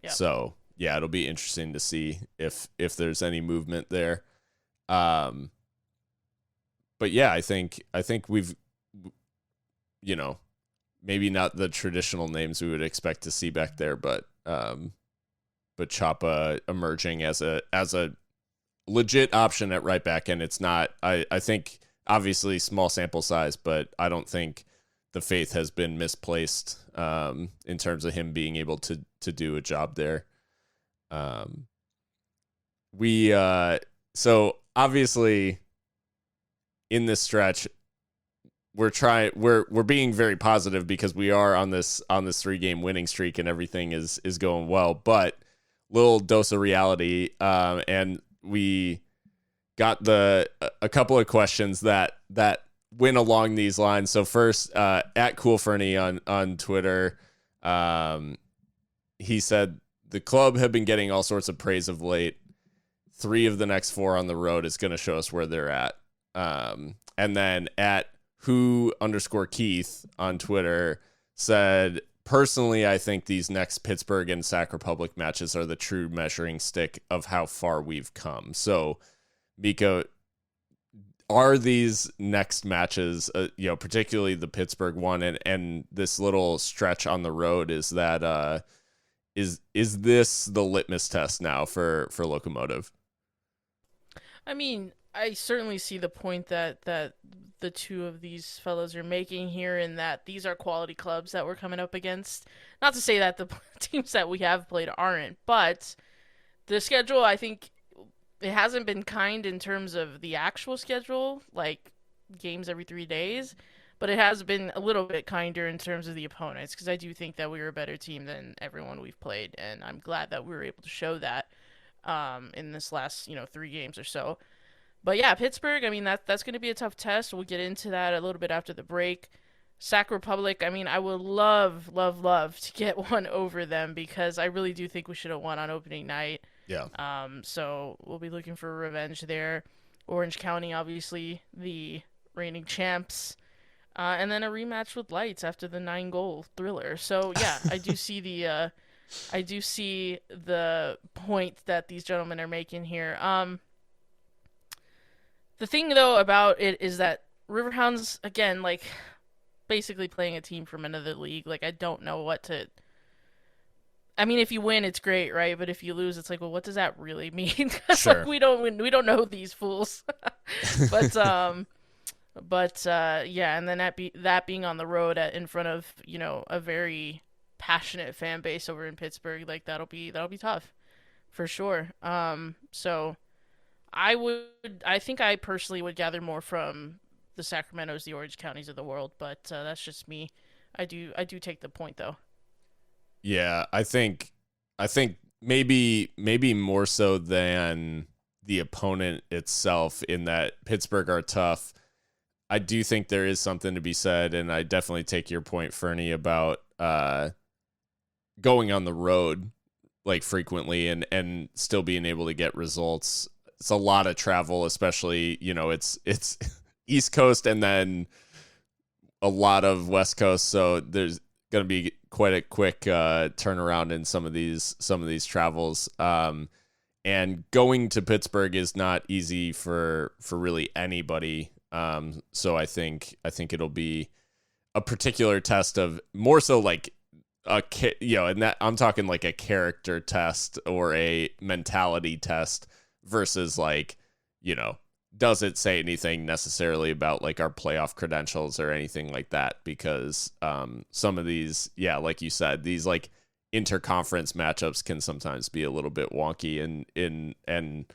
[SPEAKER 1] So yeah, it'll be interesting to see if there's any movement there. Um, but yeah, I think we've, maybe not the traditional names we would expect to see back there, but Chapa emerging as a legit option at right back, and it's not. I think obviously small sample size, but I don't think the faith has been misplaced in terms of him being able to do a job there. We so obviously in this stretch we're being very positive because we are on this 3-game winning streak and everything is going well, but little dose of reality, and we got a couple of questions that went along these lines. So first, at Cool Fernie on Twitter, he said the club have been getting all sorts of praise of late. 3 of the next 4 on the road is going to show us where they're at. And then at who_Keith on Twitter said, personally, I think these next Pittsburgh and Sac Republic matches are the true measuring stick of how far we've come. So, Miko, are these next matches, particularly the Pittsburgh one and this little stretch on the road, is that is this the litmus test now for Locomotive?
[SPEAKER 2] I mean, I certainly see the point that the two of these fellows are making here, in that these are quality clubs that we're coming up against. Not to say that the teams that we have played aren't, but the schedule, I think, it hasn't been kind in terms of the actual schedule, like games every 3 days, but it has been a little bit kinder in terms of the opponents, because I do think that we were a better team than everyone we've played, and I'm glad that we were able to show that in this last 3 games or so. But yeah, Pittsburgh, I mean, that's going to be a tough test. We'll get into that a little bit after the break. Sac Republic, I mean, I would love, love, love to get one over them, because I really do think we should have won on opening night.
[SPEAKER 1] Yeah.
[SPEAKER 2] So we'll be looking for revenge there. Orange County, obviously, the reigning champs. And then a rematch with Lights after the 9-goal thriller. So yeah, I do see the point that these gentlemen are making here. The thing, though, about it is that Riverhounds, again, like, basically playing a team from another league. Like, I don't know what to... I mean, if you win, it's great, right? But if you lose, it's like, well, what does that really mean?
[SPEAKER 1] Sure.
[SPEAKER 2] Like, we don't know these fools. But yeah, and then that being on the road in front of a very passionate fan base over in Pittsburgh, like that'll be tough for sure. So I think I personally would gather more from the Sacramentos, the Orange Counties of the world, but that's just me. I do take the point though.
[SPEAKER 1] Yeah, I think maybe more so than the opponent itself, in that Pittsburgh are tough. I do think there is something to be said, and I definitely take your point, Fernie, about going on the road like frequently and still being able to get results. It's a lot of travel, especially, it's East Coast and then a lot of West Coast, so there's going to be quite a quick turnaround in some of these travels. And going to Pittsburgh is not easy for really anybody. So I think it'll be a particular test of more so like and that I'm talking like a character test or a mentality test versus like, does it say anything necessarily about like our playoff credentials or anything like that? Because some of these, like you said, these like interconference matchups can sometimes be a little bit wonky and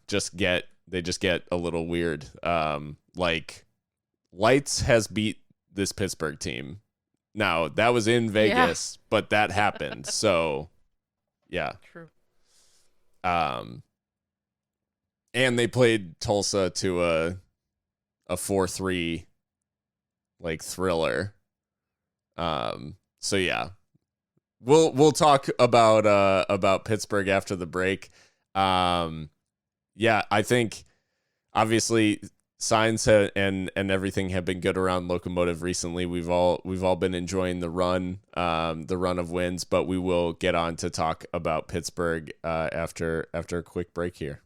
[SPEAKER 1] just get a little weird. Like Lights has beat this Pittsburgh team. Now that was in Vegas, but that happened. So yeah.
[SPEAKER 2] True.
[SPEAKER 1] And they played Tulsa to a 4-3 like thriller. So yeah. We'll talk about Pittsburgh after the break. I think obviously signs and everything have been good around Locomotive recently. We've all been enjoying the run of wins, but we will get on to talk about Pittsburgh after a quick break here.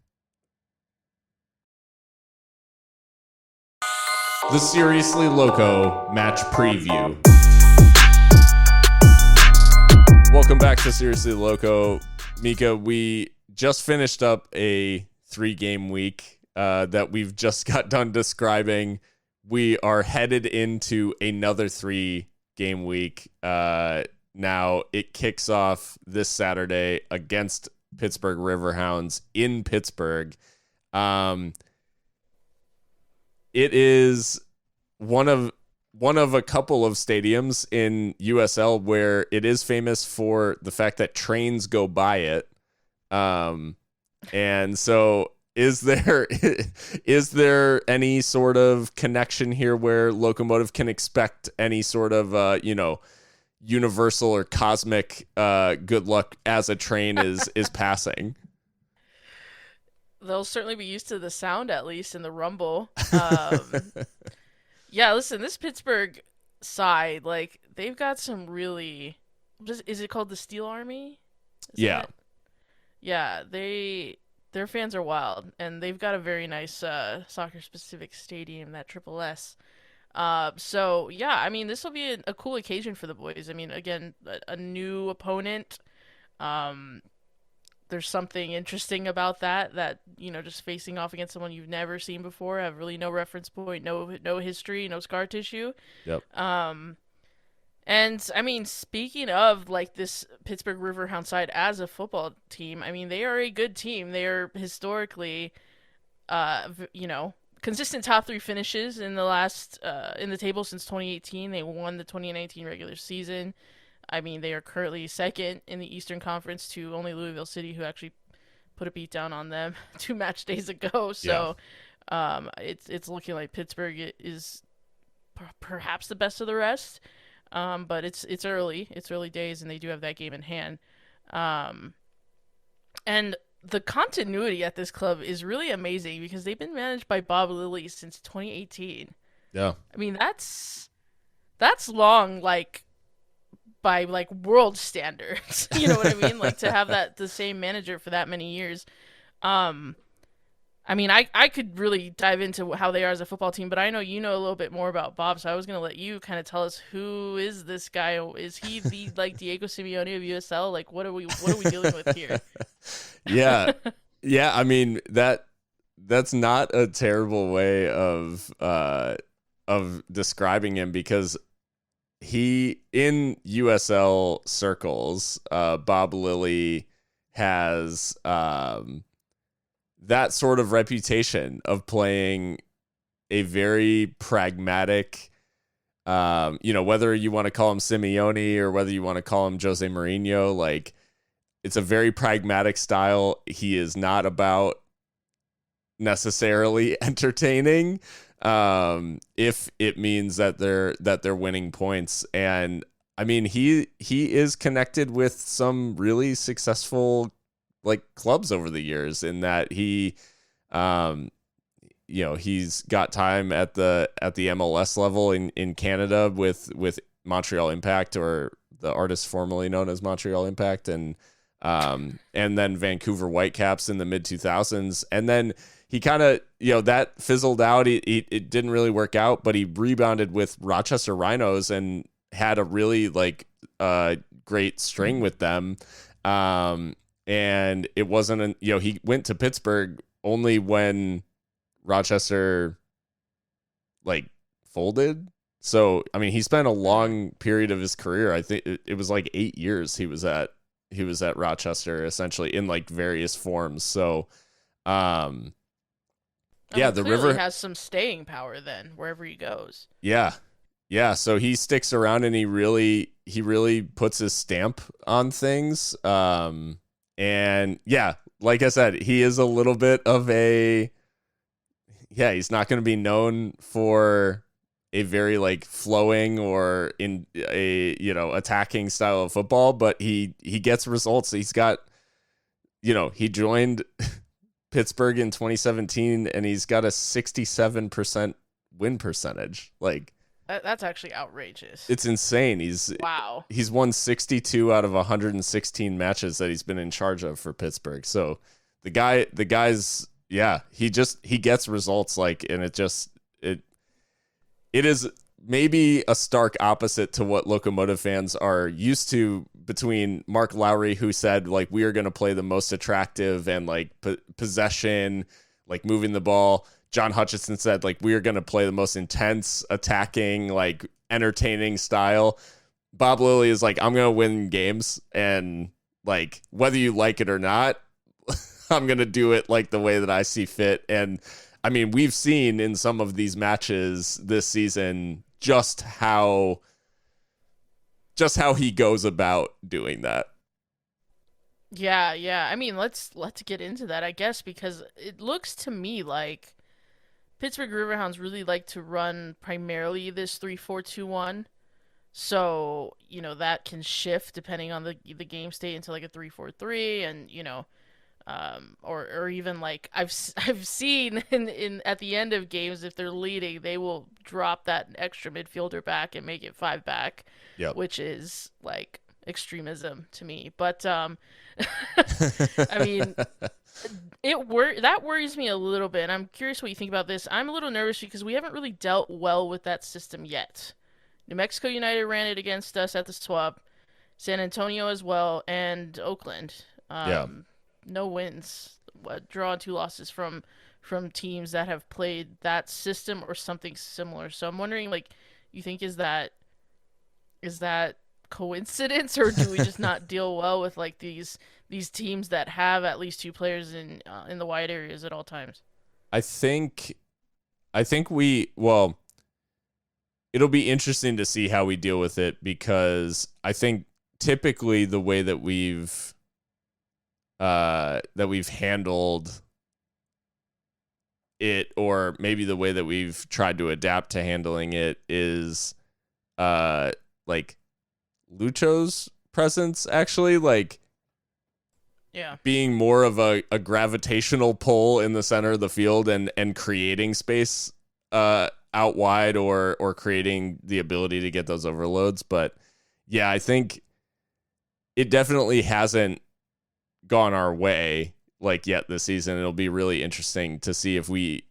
[SPEAKER 1] The Seriously Loco match preview. Welcome back to Seriously Loco. Mika, we just finished up a 3-game week that we've just got done describing. We are headed into another 3-game week. Now it kicks off this Saturday against Pittsburgh Riverhounds in Pittsburgh. It is one of a couple of stadiums in USL where it is famous for the fact that trains go by it. And so is there any sort of connection here where Locomotive can expect any sort of, universal or cosmic good luck as a train is passing?
[SPEAKER 2] They'll certainly be used to the sound, at least in the rumble. Listen, this Pittsburgh side, like, they've got some really... Is it called the Steel Army?
[SPEAKER 1] Yeah.
[SPEAKER 2] Their fans are wild, and they've got a very nice soccer-specific stadium, that Triple S. This will be a cool occasion for the boys. I mean, again, a new opponent. There's something interesting about that, just facing off against someone you've never seen before, have really no reference point, no history, no scar tissue.
[SPEAKER 1] Yep.
[SPEAKER 2] And I mean, speaking of like this Pittsburgh Riverhound side as a football team, I mean, they are a good team. They are historically, consistent top 3 finishes in the last in the table since 2018. They won the 2019 regular season. I mean, they are currently second in the Eastern Conference to only Louisville City, who actually put a beat down on them 2 match days ago. So, it's looking like Pittsburgh is perhaps the best of the rest. But it's early. It's early days, and they do have that game in hand. And the continuity at this club is really amazing because they've been managed by Bob Lilly since 2018.
[SPEAKER 1] Yeah.
[SPEAKER 2] I mean, that's long, like, by like world standards. You know what I mean? Like, to have the same manager for that many years. I mean, I could really dive into how they are as a football team, but I know you know a little bit more about Bob, so I was going to let you kind of tell us, who is this guy? Is he the like Diego Simeone of USL? Like, what are we dealing with here?
[SPEAKER 1] Yeah. I mean, that's not a terrible way of describing him, because he, in USL circles, Bob Lilly has that sort of reputation of playing a very pragmatic, whether you want to call him Simeone or whether you want to call him Jose Mourinho, like, it's a very pragmatic style. He is not about necessarily entertaining, if it means that they're winning points. And I mean, he is connected with some really successful like clubs over the years, in that he he's got time at the MLS level in Canada with Montreal Impact, or the artist formerly known as Montreal Impact, and then Vancouver Whitecaps in the mid 2000s. And then he kind of, that fizzled out. It didn't really work out, but he rebounded with Rochester Rhinos and had a really great string with them. And it wasn't, he went to Pittsburgh only when Rochester folded. So, I mean, he spent a long period of his career. I think it was 8 years he was at Rochester, essentially, in various forms. So, the River
[SPEAKER 2] has some staying power then wherever he goes.
[SPEAKER 1] Yeah. Yeah, so he sticks around and he really puts his stamp on things. And yeah, like I said, he is a little bit of he's not going to be known for a very flowing or in a, attacking style of football, but he gets results. He's got, he joined Pittsburgh in 2017 and he's got a 67% win percentage.
[SPEAKER 2] That's actually outrageous.
[SPEAKER 1] It's insane. He's won 62 out of 116 matches that he's been in charge of for Pittsburgh. So the guy's he gets results, and it is maybe a stark opposite to what Locomotive fans are used to, between Mark Lowry, who said we are going to play the most attractive and possession, moving the ball. John Hutchinson said, we are going to play the most intense, attacking, entertaining style. Bob Lilly is I'm going to win games, and whether you like it or not, I'm going to do it the way that I see fit. And I mean, we've seen in some of these matches this season just how he goes about doing that.
[SPEAKER 2] Yeah. I mean, let's get into that, I guess, because it looks to me like Pittsburgh Riverhounds really like to run primarily this 3-4-2-1. So, that can shift depending on the game state into a 3-4-3, and or even I've seen in at the end of games, if they're leading, they will drop that extra midfielder back and make it 5 back, which is extremism to me. But I mean, that worries me a little bit. I'm curious what you think about this. I'm a little nervous because we haven't really dealt well with that system yet. New Mexico United ran it against us at the Swap, San Antonio as well, and Oakland. No wins, draw 2 losses from teams that have played that system or something similar. So I'm wondering, you think is that coincidence, or do we just not deal well with these teams that have at least 2 players in the wide areas at all times?
[SPEAKER 1] I think it'll be interesting to see how we deal with it, because I think typically the way that we've handled it, or maybe the way that we've tried to adapt to handling it, is Lucho's presence, actually, being more of a gravitational pull in the center of the field and creating space out wide, or creating the ability to get those overloads. But yeah, I think it definitely hasn't gone our way yet this season. It'll be really interesting to see if we,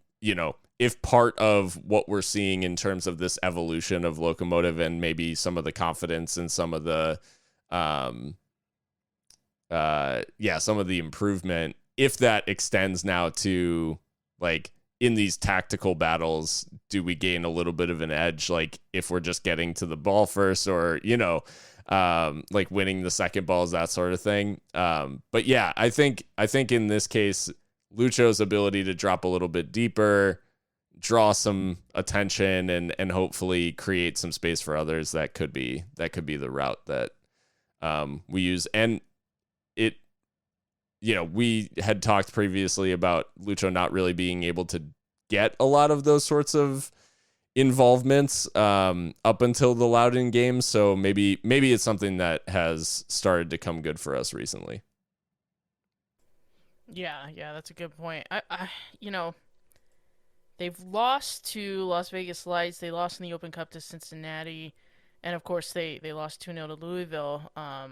[SPEAKER 1] if part of what we're seeing in terms of this evolution of Locomotive, and maybe some of the confidence and some of the some of the improvement, if that extends now to in these tactical battles, do we gain a little bit of an edge, if we're just getting to the ball first, or winning the second balls, that sort of thing. But yeah, I think in this case, Lucho's ability to drop a little bit deeper, draw some attention, and hopefully create some space for others, that could be the route that we use. And it, we had talked previously about Lucho not really being able to get a lot of those sorts of involvements up until the Loudoun game. So maybe it's something that has started to come good for us recently.
[SPEAKER 2] Yeah, that's a good point. They've lost to Las Vegas Lights. They lost in the Open Cup to Cincinnati, and of course they lost 2-0 to Louisville a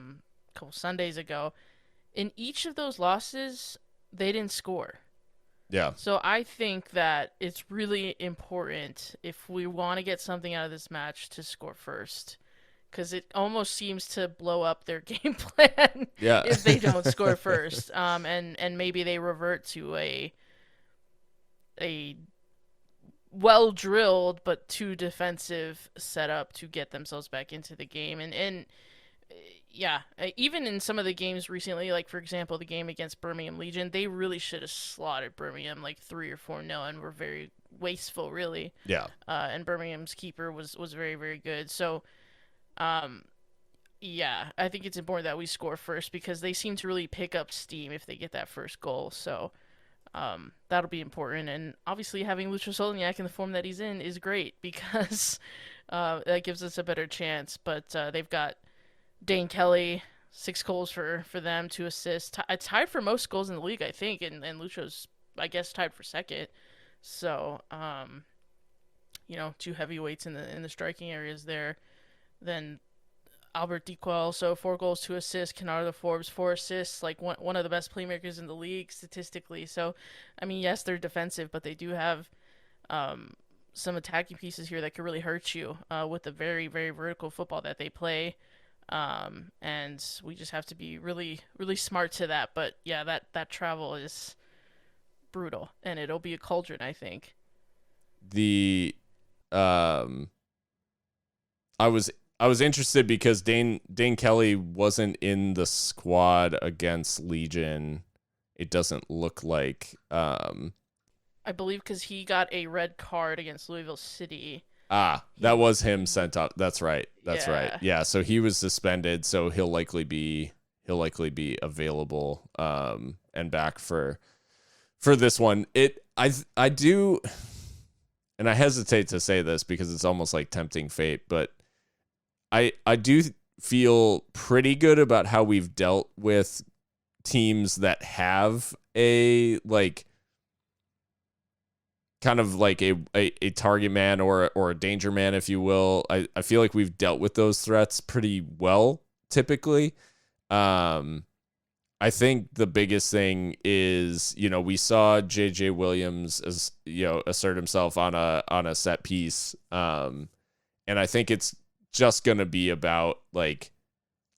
[SPEAKER 2] couple Sundays ago. In each of those losses, they didn't score.
[SPEAKER 1] Yeah.
[SPEAKER 2] So I think that it's really important if we want to get something out of this match to score first, because it almost seems to blow up their game plan
[SPEAKER 1] Yeah.
[SPEAKER 2] if they don't score first. And maybe they revert to a well drilled but too defensive setup to get themselves back into the game. And yeah, even in some of the games recently, like for example the game against Birmingham Legion, they really should have slaughtered Birmingham like 3 or 4-0 and were very wasteful, really.
[SPEAKER 1] Yeah.
[SPEAKER 2] And Birmingham's keeper was very very good. So um, yeah, I think it's important that we score first because they seem to really pick up steam if they get that first goal. So that'll be important. And obviously, having Lucho Solignac in the form that he's in is great because that gives us a better chance. But they've got Dane Kelly, 6 goals for them, 2 assists. Tied for most goals in the league, I think. And Lucho's, I guess, tied for second. So, 2 heavyweights in the striking areas there. Then Albert Dequa also 4 goals, 2 assists. Kennardo Forbes 4 assists, like one of the best playmakers in the league statistically. So, I mean, yes, they're defensive, but they do have some attacking pieces here that could really hurt you with the very very vertical football that they play. And we just have to be really really smart to that. But yeah, that travel is brutal, and it'll be a cauldron, I think.
[SPEAKER 1] The I was interested because Dane Kelly wasn't in the squad against Legion. It doesn't look like.
[SPEAKER 2] I believe because he got a red card against Louisville City.
[SPEAKER 1] That was him sent up. That's right. That's right.
[SPEAKER 2] Yeah.
[SPEAKER 1] Yeah, so he was suspended, so he'll likely be available and back for this one. I do, and I hesitate to say this because it's almost like tempting fate, but I do feel pretty good about how we've dealt with teams that have a like kind of like a target man or a danger man, if you will. I feel like we've dealt with those threats pretty well typically. I think the biggest thing is, we saw JJ Williams assert himself on a set piece. And I think it's just going to be about like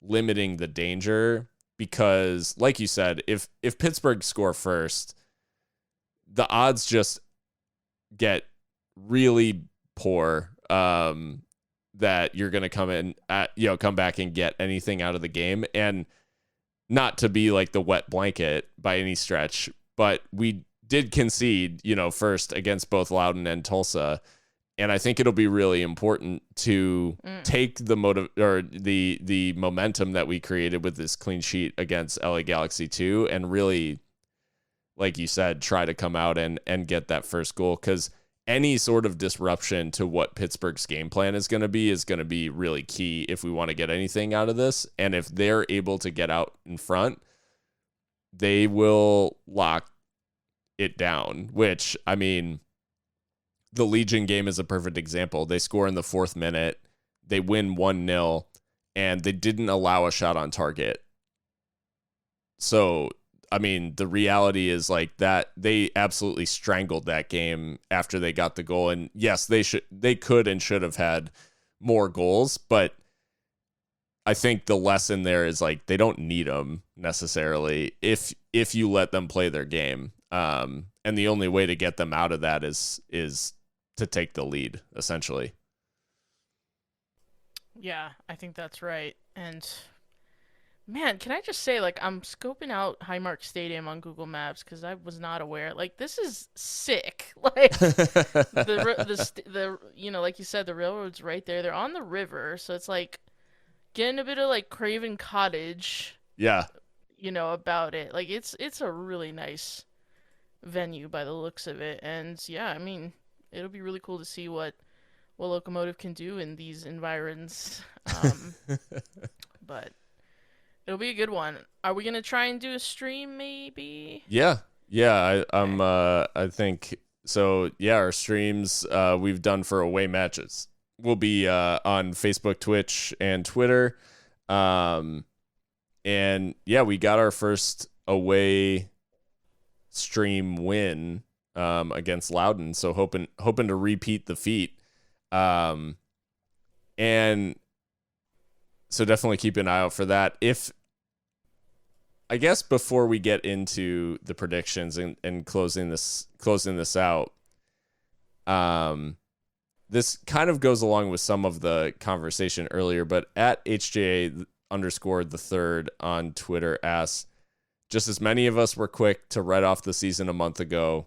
[SPEAKER 1] limiting the danger because like you said, if Pittsburgh score first, the odds just get really poor that you're going to come back and get anything out of the game. And not to be like the wet blanket by any stretch, but we did concede, first against both Loudoun and Tulsa. And I think it'll be really important to take the momentum that we created with this clean sheet against LA Galaxy 2 and really, like you said, try to come out and get that first goal, because any sort of disruption to what Pittsburgh's game plan is going to be really key if we want to get anything out of this. And if they're able to get out in front, they will lock it down, which, I mean, the Legion game is a perfect example. They score in the 4th minute, they win 1-0, and they didn't allow a shot on target. So, I mean, the reality is like that they absolutely strangled that game after they got the goal. And yes, they could and should have had more goals, but I think the lesson there is like they don't need them necessarily if you let them play their game. And the only way to get them out of that is to take the lead, essentially.
[SPEAKER 2] Yeah, I think that's right. And man, can I just say, like, I'm scoping out Highmark Stadium on Google Maps because I was not aware. Like, this is sick. Like, like you said, the railroad's right there. They're on the river, so it's like getting a bit of like Craven Cottage.
[SPEAKER 1] Yeah.
[SPEAKER 2] About it. Like, it's a really nice venue by the looks of it, and yeah, I mean, it'll be really cool to see what Locomotive can do in these environs. But it'll be a good one. Are we gonna try and do a stream maybe?
[SPEAKER 1] Yeah. I think So yeah, our streams we've done for away matches will be on Facebook, Twitch, and Twitter. And yeah, we got our first away stream win against Loudon, so hoping to repeat the feat. And so definitely keep an eye out for that. If I guess before we get into the predictions and closing this out, this kind of goes along with some of the conversation earlier, but at HJA_the third on Twitter asks, just as many of us were quick to write off the season a month ago,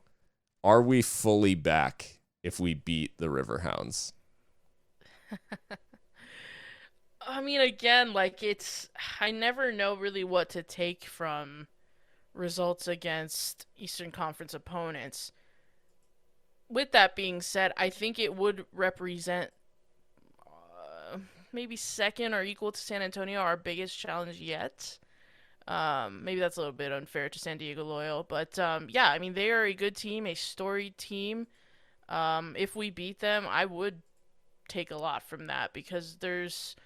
[SPEAKER 1] are we fully back if we beat the Riverhounds?
[SPEAKER 2] I mean, again, like I never know really what to take from results against Eastern Conference opponents. With that being said, I think it would represent maybe second or equal to San Antonio, our biggest challenge yet. Maybe that's a little bit unfair to San Diego Loyal, but yeah, I mean, they are a good team, a storied team. If we beat them, I would take a lot from that because there's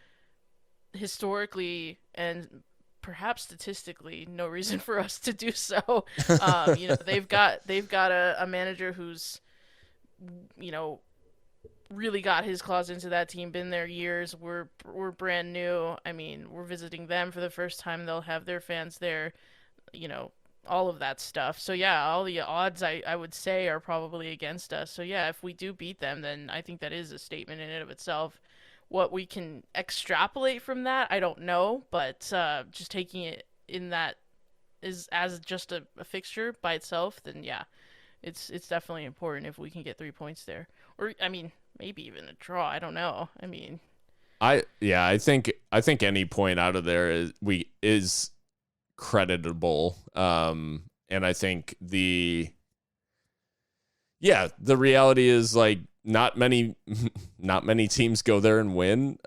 [SPEAKER 2] historically and perhaps statistically no reason for us to do so. They've got a manager who's you know really got his claws into that team, been there years. We're brand new. I mean, we're visiting them for the first time. They'll have their fans there, you know, all of that stuff. So yeah, all the odds I would say are probably against us. So yeah, if we do beat them, then I think that is a statement in and of itself. What we can extrapolate from that, I don't know, but just taking it in that is as just a fixture by itself, then yeah, it's definitely important if we can get 3 points there, or I mean maybe even a draw. I don't know. I mean,
[SPEAKER 1] I think any point out of there is creditable. And I think the reality is like not many teams go there and win.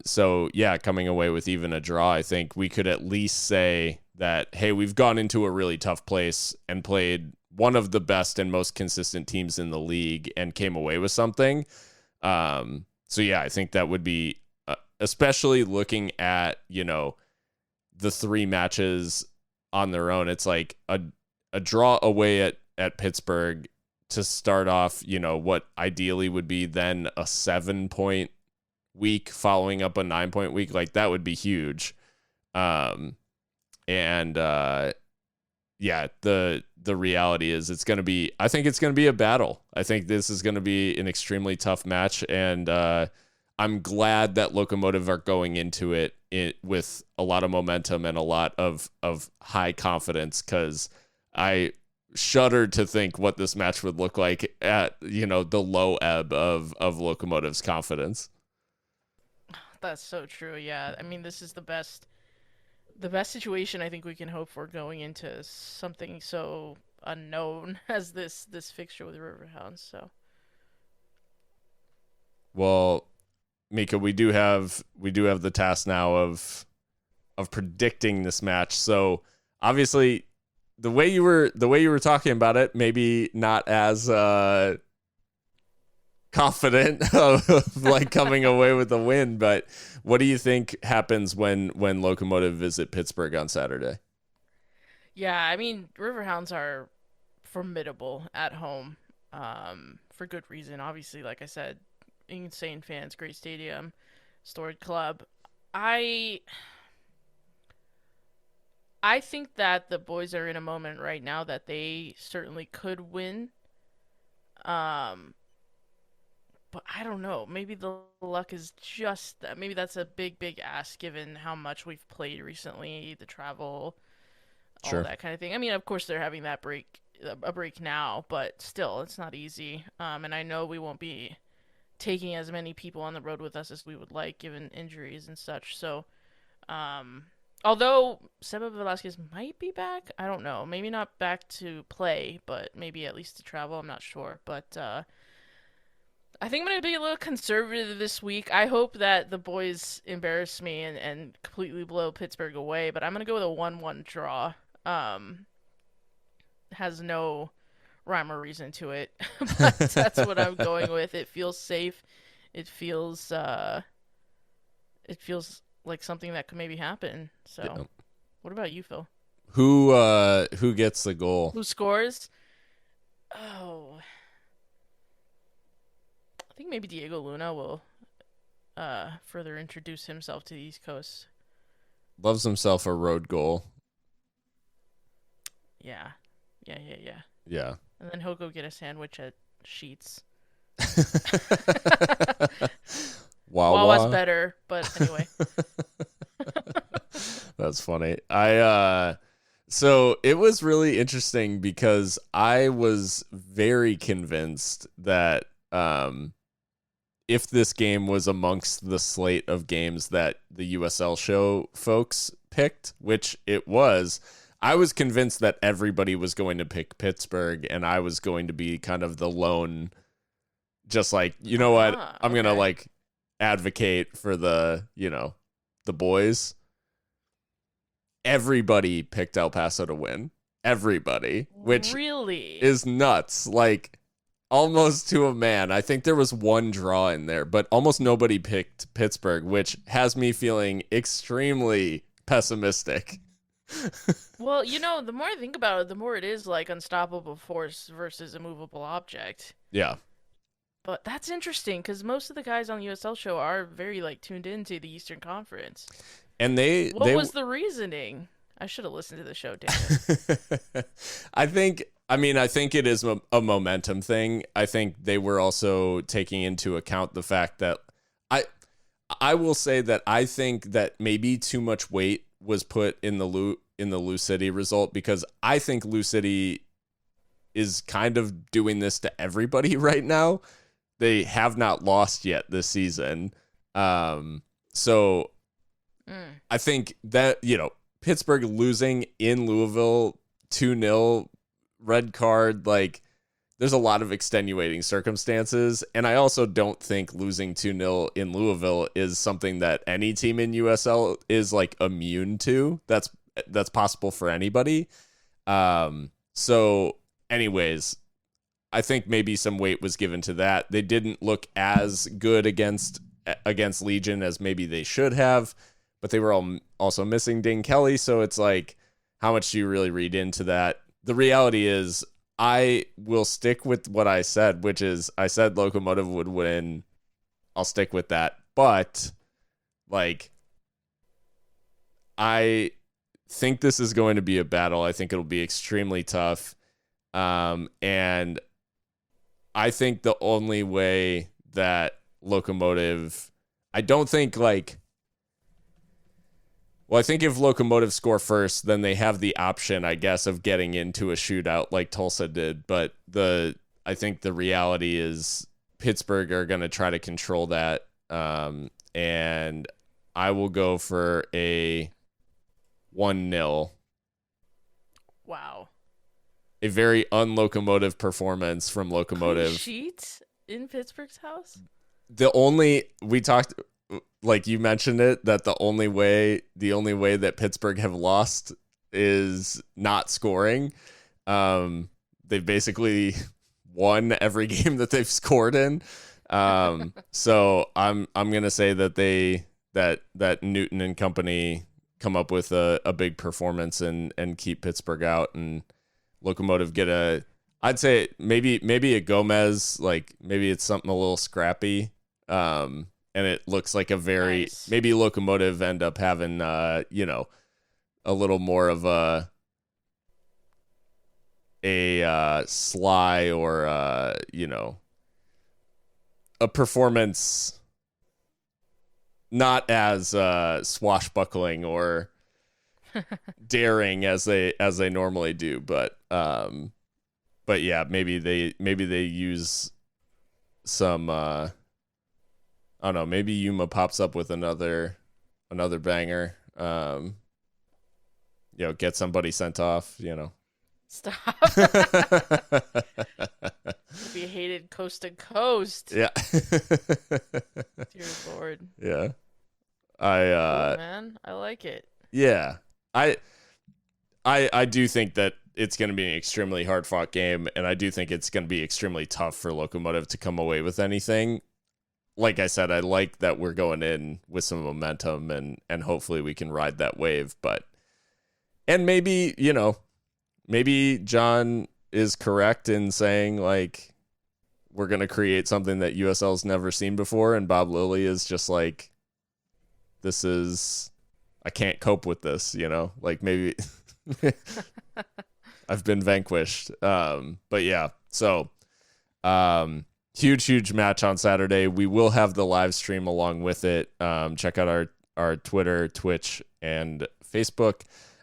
[SPEAKER 1] So yeah, coming away with even a draw, I think we could at least say that, hey, we've gone into a really tough place and played one of the best and most consistent teams in the league and came away with something. So yeah, I think that would be, especially looking at, the 3 matches on their own. It's like a draw away at Pittsburgh to start off, what ideally would be then a 7-point week following up a 9-point week. Like that would be huge. Yeah, the reality is I think it's going to be a battle. I think this is going to be an extremely tough match. And I'm glad that Locomotive are going into it with a lot of momentum and a lot of high confidence, because I shuddered to think what this match would look like at, the low ebb of Locomotive's confidence.
[SPEAKER 2] that's so true. Yeah, I mean, this is the best situation I think we can hope for going into something so unknown as this fixture with the Riverhounds. So,
[SPEAKER 1] well, Mika, we do have the task now of predicting this match. So obviously, the way you were talking about it, maybe not as confident of like coming away with a win, but what do you think happens when Locomotive visit Pittsburgh on Saturday?
[SPEAKER 2] yeah, I mean, Riverhounds are formidable at home, for good reason. Obviously, like I said, insane fans, great stadium, storied club. I I think that the boys are in a moment right now that they certainly could win. Um, but I don't know. Maybe the luck is just that. Maybe that's a big ask given how much we've played recently, the travel, all
[SPEAKER 1] Sure.
[SPEAKER 2] that kind of thing. I mean, of course they're having that a break now, but still, it's not easy. And I know we won't be taking as many people on the road with us as we would like, given injuries and such. So, um, although Seba Velasquez might be back, I don't know. Maybe not back to play, but maybe at least to travel. I'm not sure, but I think I'm going to be a little conservative this week. I hope that the boys embarrass me and completely blow Pittsburgh away, but I'm going to go with a 1-1 draw. Has no rhyme or reason to it, but that's what I'm going with. It feels safe. It feels like something that could maybe happen. So,
[SPEAKER 1] Yeah.
[SPEAKER 2] what about you, Phil?
[SPEAKER 1] Who gets the goal?
[SPEAKER 2] Who scores? Oh, I think maybe Diego Luna will further introduce himself to the East Coast.
[SPEAKER 1] Loves himself a road goal.
[SPEAKER 2] Yeah.
[SPEAKER 1] Yeah.
[SPEAKER 2] And then he'll go get a sandwich at Sheets. Wawa's
[SPEAKER 1] Wawa.
[SPEAKER 2] better, but anyway.
[SPEAKER 1] That's funny. So it was really interesting because I was very convinced that if this game was amongst the slate of games that the USL show folks picked, which it was, I was convinced that everybody was going to pick Pittsburgh, and I was going to be kind of the lone, just like, you know what, I'm going to like advocate for the boys. Everybody picked El Paso to win. Everybody, which
[SPEAKER 2] really
[SPEAKER 1] is nuts. Like, almost to a man. I think there was one draw in there, but almost nobody picked Pittsburgh, which has me feeling extremely pessimistic.
[SPEAKER 2] Well, the more I think about it, the more it is like unstoppable force versus immovable object.
[SPEAKER 1] Yeah.
[SPEAKER 2] But that's interesting because most of the guys on the USL show are very like tuned into the Eastern Conference.
[SPEAKER 1] And
[SPEAKER 2] what was the reasoning? I should have listened to the show, damn it.
[SPEAKER 1] I think it is a momentum thing. I think they were also taking into account the fact that I will say that I think that maybe too much weight was put in the Lou City result, because I think Lou City is kind of doing this to everybody right now. They have not lost yet this season. So I think that, Pittsburgh losing in Louisville 2-0, red card, like, there's a lot of extenuating circumstances. And I also don't think losing 2-0 in Louisville is something that any team in USL is like immune to. That's possible for anybody. So anyways, I think maybe some weight was given to that. They didn't look as good against Legion as maybe they should have, but they were also missing Dane Kelly. So it's like, how much do you really read into that? The reality is, I will stick with what I said, which is I said Locomotive would win. I'll stick with that. But, like, I think this is going to be a battle. I think it'll be extremely tough. And I think the only way that Locomotive, I think if Locomotive score first, then they have the option, I guess, of getting into a shootout like Tulsa did. But I think the reality is Pittsburgh are going to try to control that. And I will go for a 1-0.
[SPEAKER 2] Wow.
[SPEAKER 1] A very un-Locomotive performance from Locomotive.
[SPEAKER 2] Sheets in Pittsburgh's house?
[SPEAKER 1] We talked, like you mentioned it, that the only way that Pittsburgh have lost is not scoring. They've basically won every game that they've scored in. So I'm gonna say that that Newton and company come up with a big performance and keep Pittsburgh out, and Locomotive get I'd say maybe a Gomez, like maybe it's something a little scrappy. And it looks like a very nice. Maybe Locomotive end up having a little more of a sly or a performance not as swashbuckling or daring as they normally do, but yeah, maybe they use some I don't know, maybe Yuma pops up with another banger. Get somebody sent off,
[SPEAKER 2] Stop. Be hated coast to coast.
[SPEAKER 1] Yeah.
[SPEAKER 2] Dear Lord.
[SPEAKER 1] Yeah.
[SPEAKER 2] Cool, man. I like it.
[SPEAKER 1] Yeah. I do think that it's going to be an extremely hard fought game. And I do think it's going to be extremely tough for Locomotive to come away with anything. Like I said, I like that we're going in with some momentum, and hopefully we can ride that wave. And maybe, maybe John is correct in saying, like, we're going to create something that USL's never seen before. And Bob Lilly is just like, I can't cope with this, like maybe I've been vanquished. But yeah, so huge match on Saturday. We will have the live stream along with it. Check out our Twitter, Twitch, and Facebook.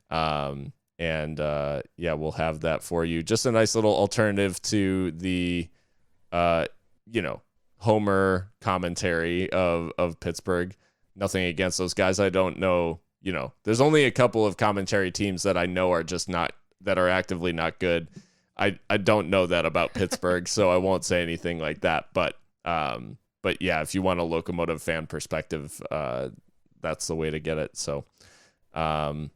[SPEAKER 1] We'll have that for you. Just a nice little alternative to the Homer commentary of Pittsburgh. Nothing against those guys. I don't know, there's only a couple of commentary teams that I know are just not, that are actively not good. I don't know that about Pittsburgh, so I won't say anything like that. But yeah, if you want a Locomotive fan perspective, that's the way to get it. So, well,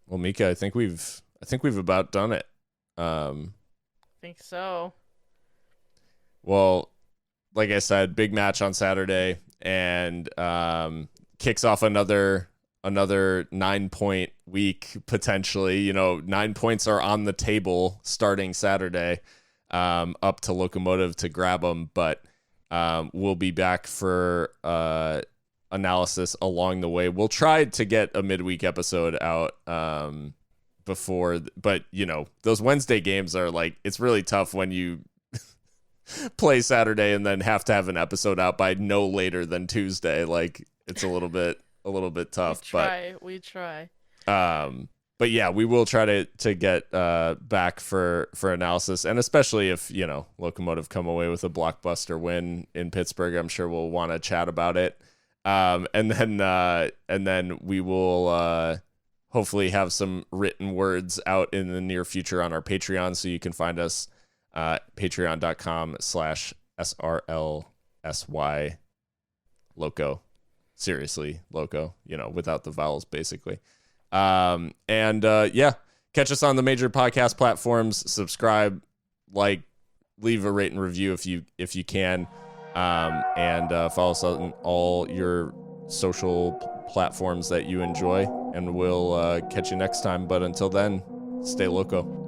[SPEAKER 1] Mika, I think we've about done it.
[SPEAKER 2] I think so.
[SPEAKER 1] Well, like I said, big match on Saturday, and kicks off another 9-point week potentially. 9 points are on the table starting Saturday, up to Locomotive to grab them. But we'll be back for analysis along the way. We'll try to get a midweek episode out before, but those Wednesday games are like, it's really tough when you play Saturday and then have to have an episode out by no later than Tuesday. Like, it's a little bit tough.
[SPEAKER 2] We try.
[SPEAKER 1] But yeah, we will try to get back for analysis, and especially if Locomotive come away with a blockbuster win in Pittsburgh, I'm sure we'll want to chat about it. And then we will hopefully have some written words out in the near future on our Patreon, so you can find us patreon.com/SRLSY Loco. Seriously, Loco, without the vowels, basically. Catch us on the major podcast platforms. Subscribe, leave a rate and review if you can. And follow us on all your social platforms that you enjoy. And we'll catch you next time. But until then, stay loco.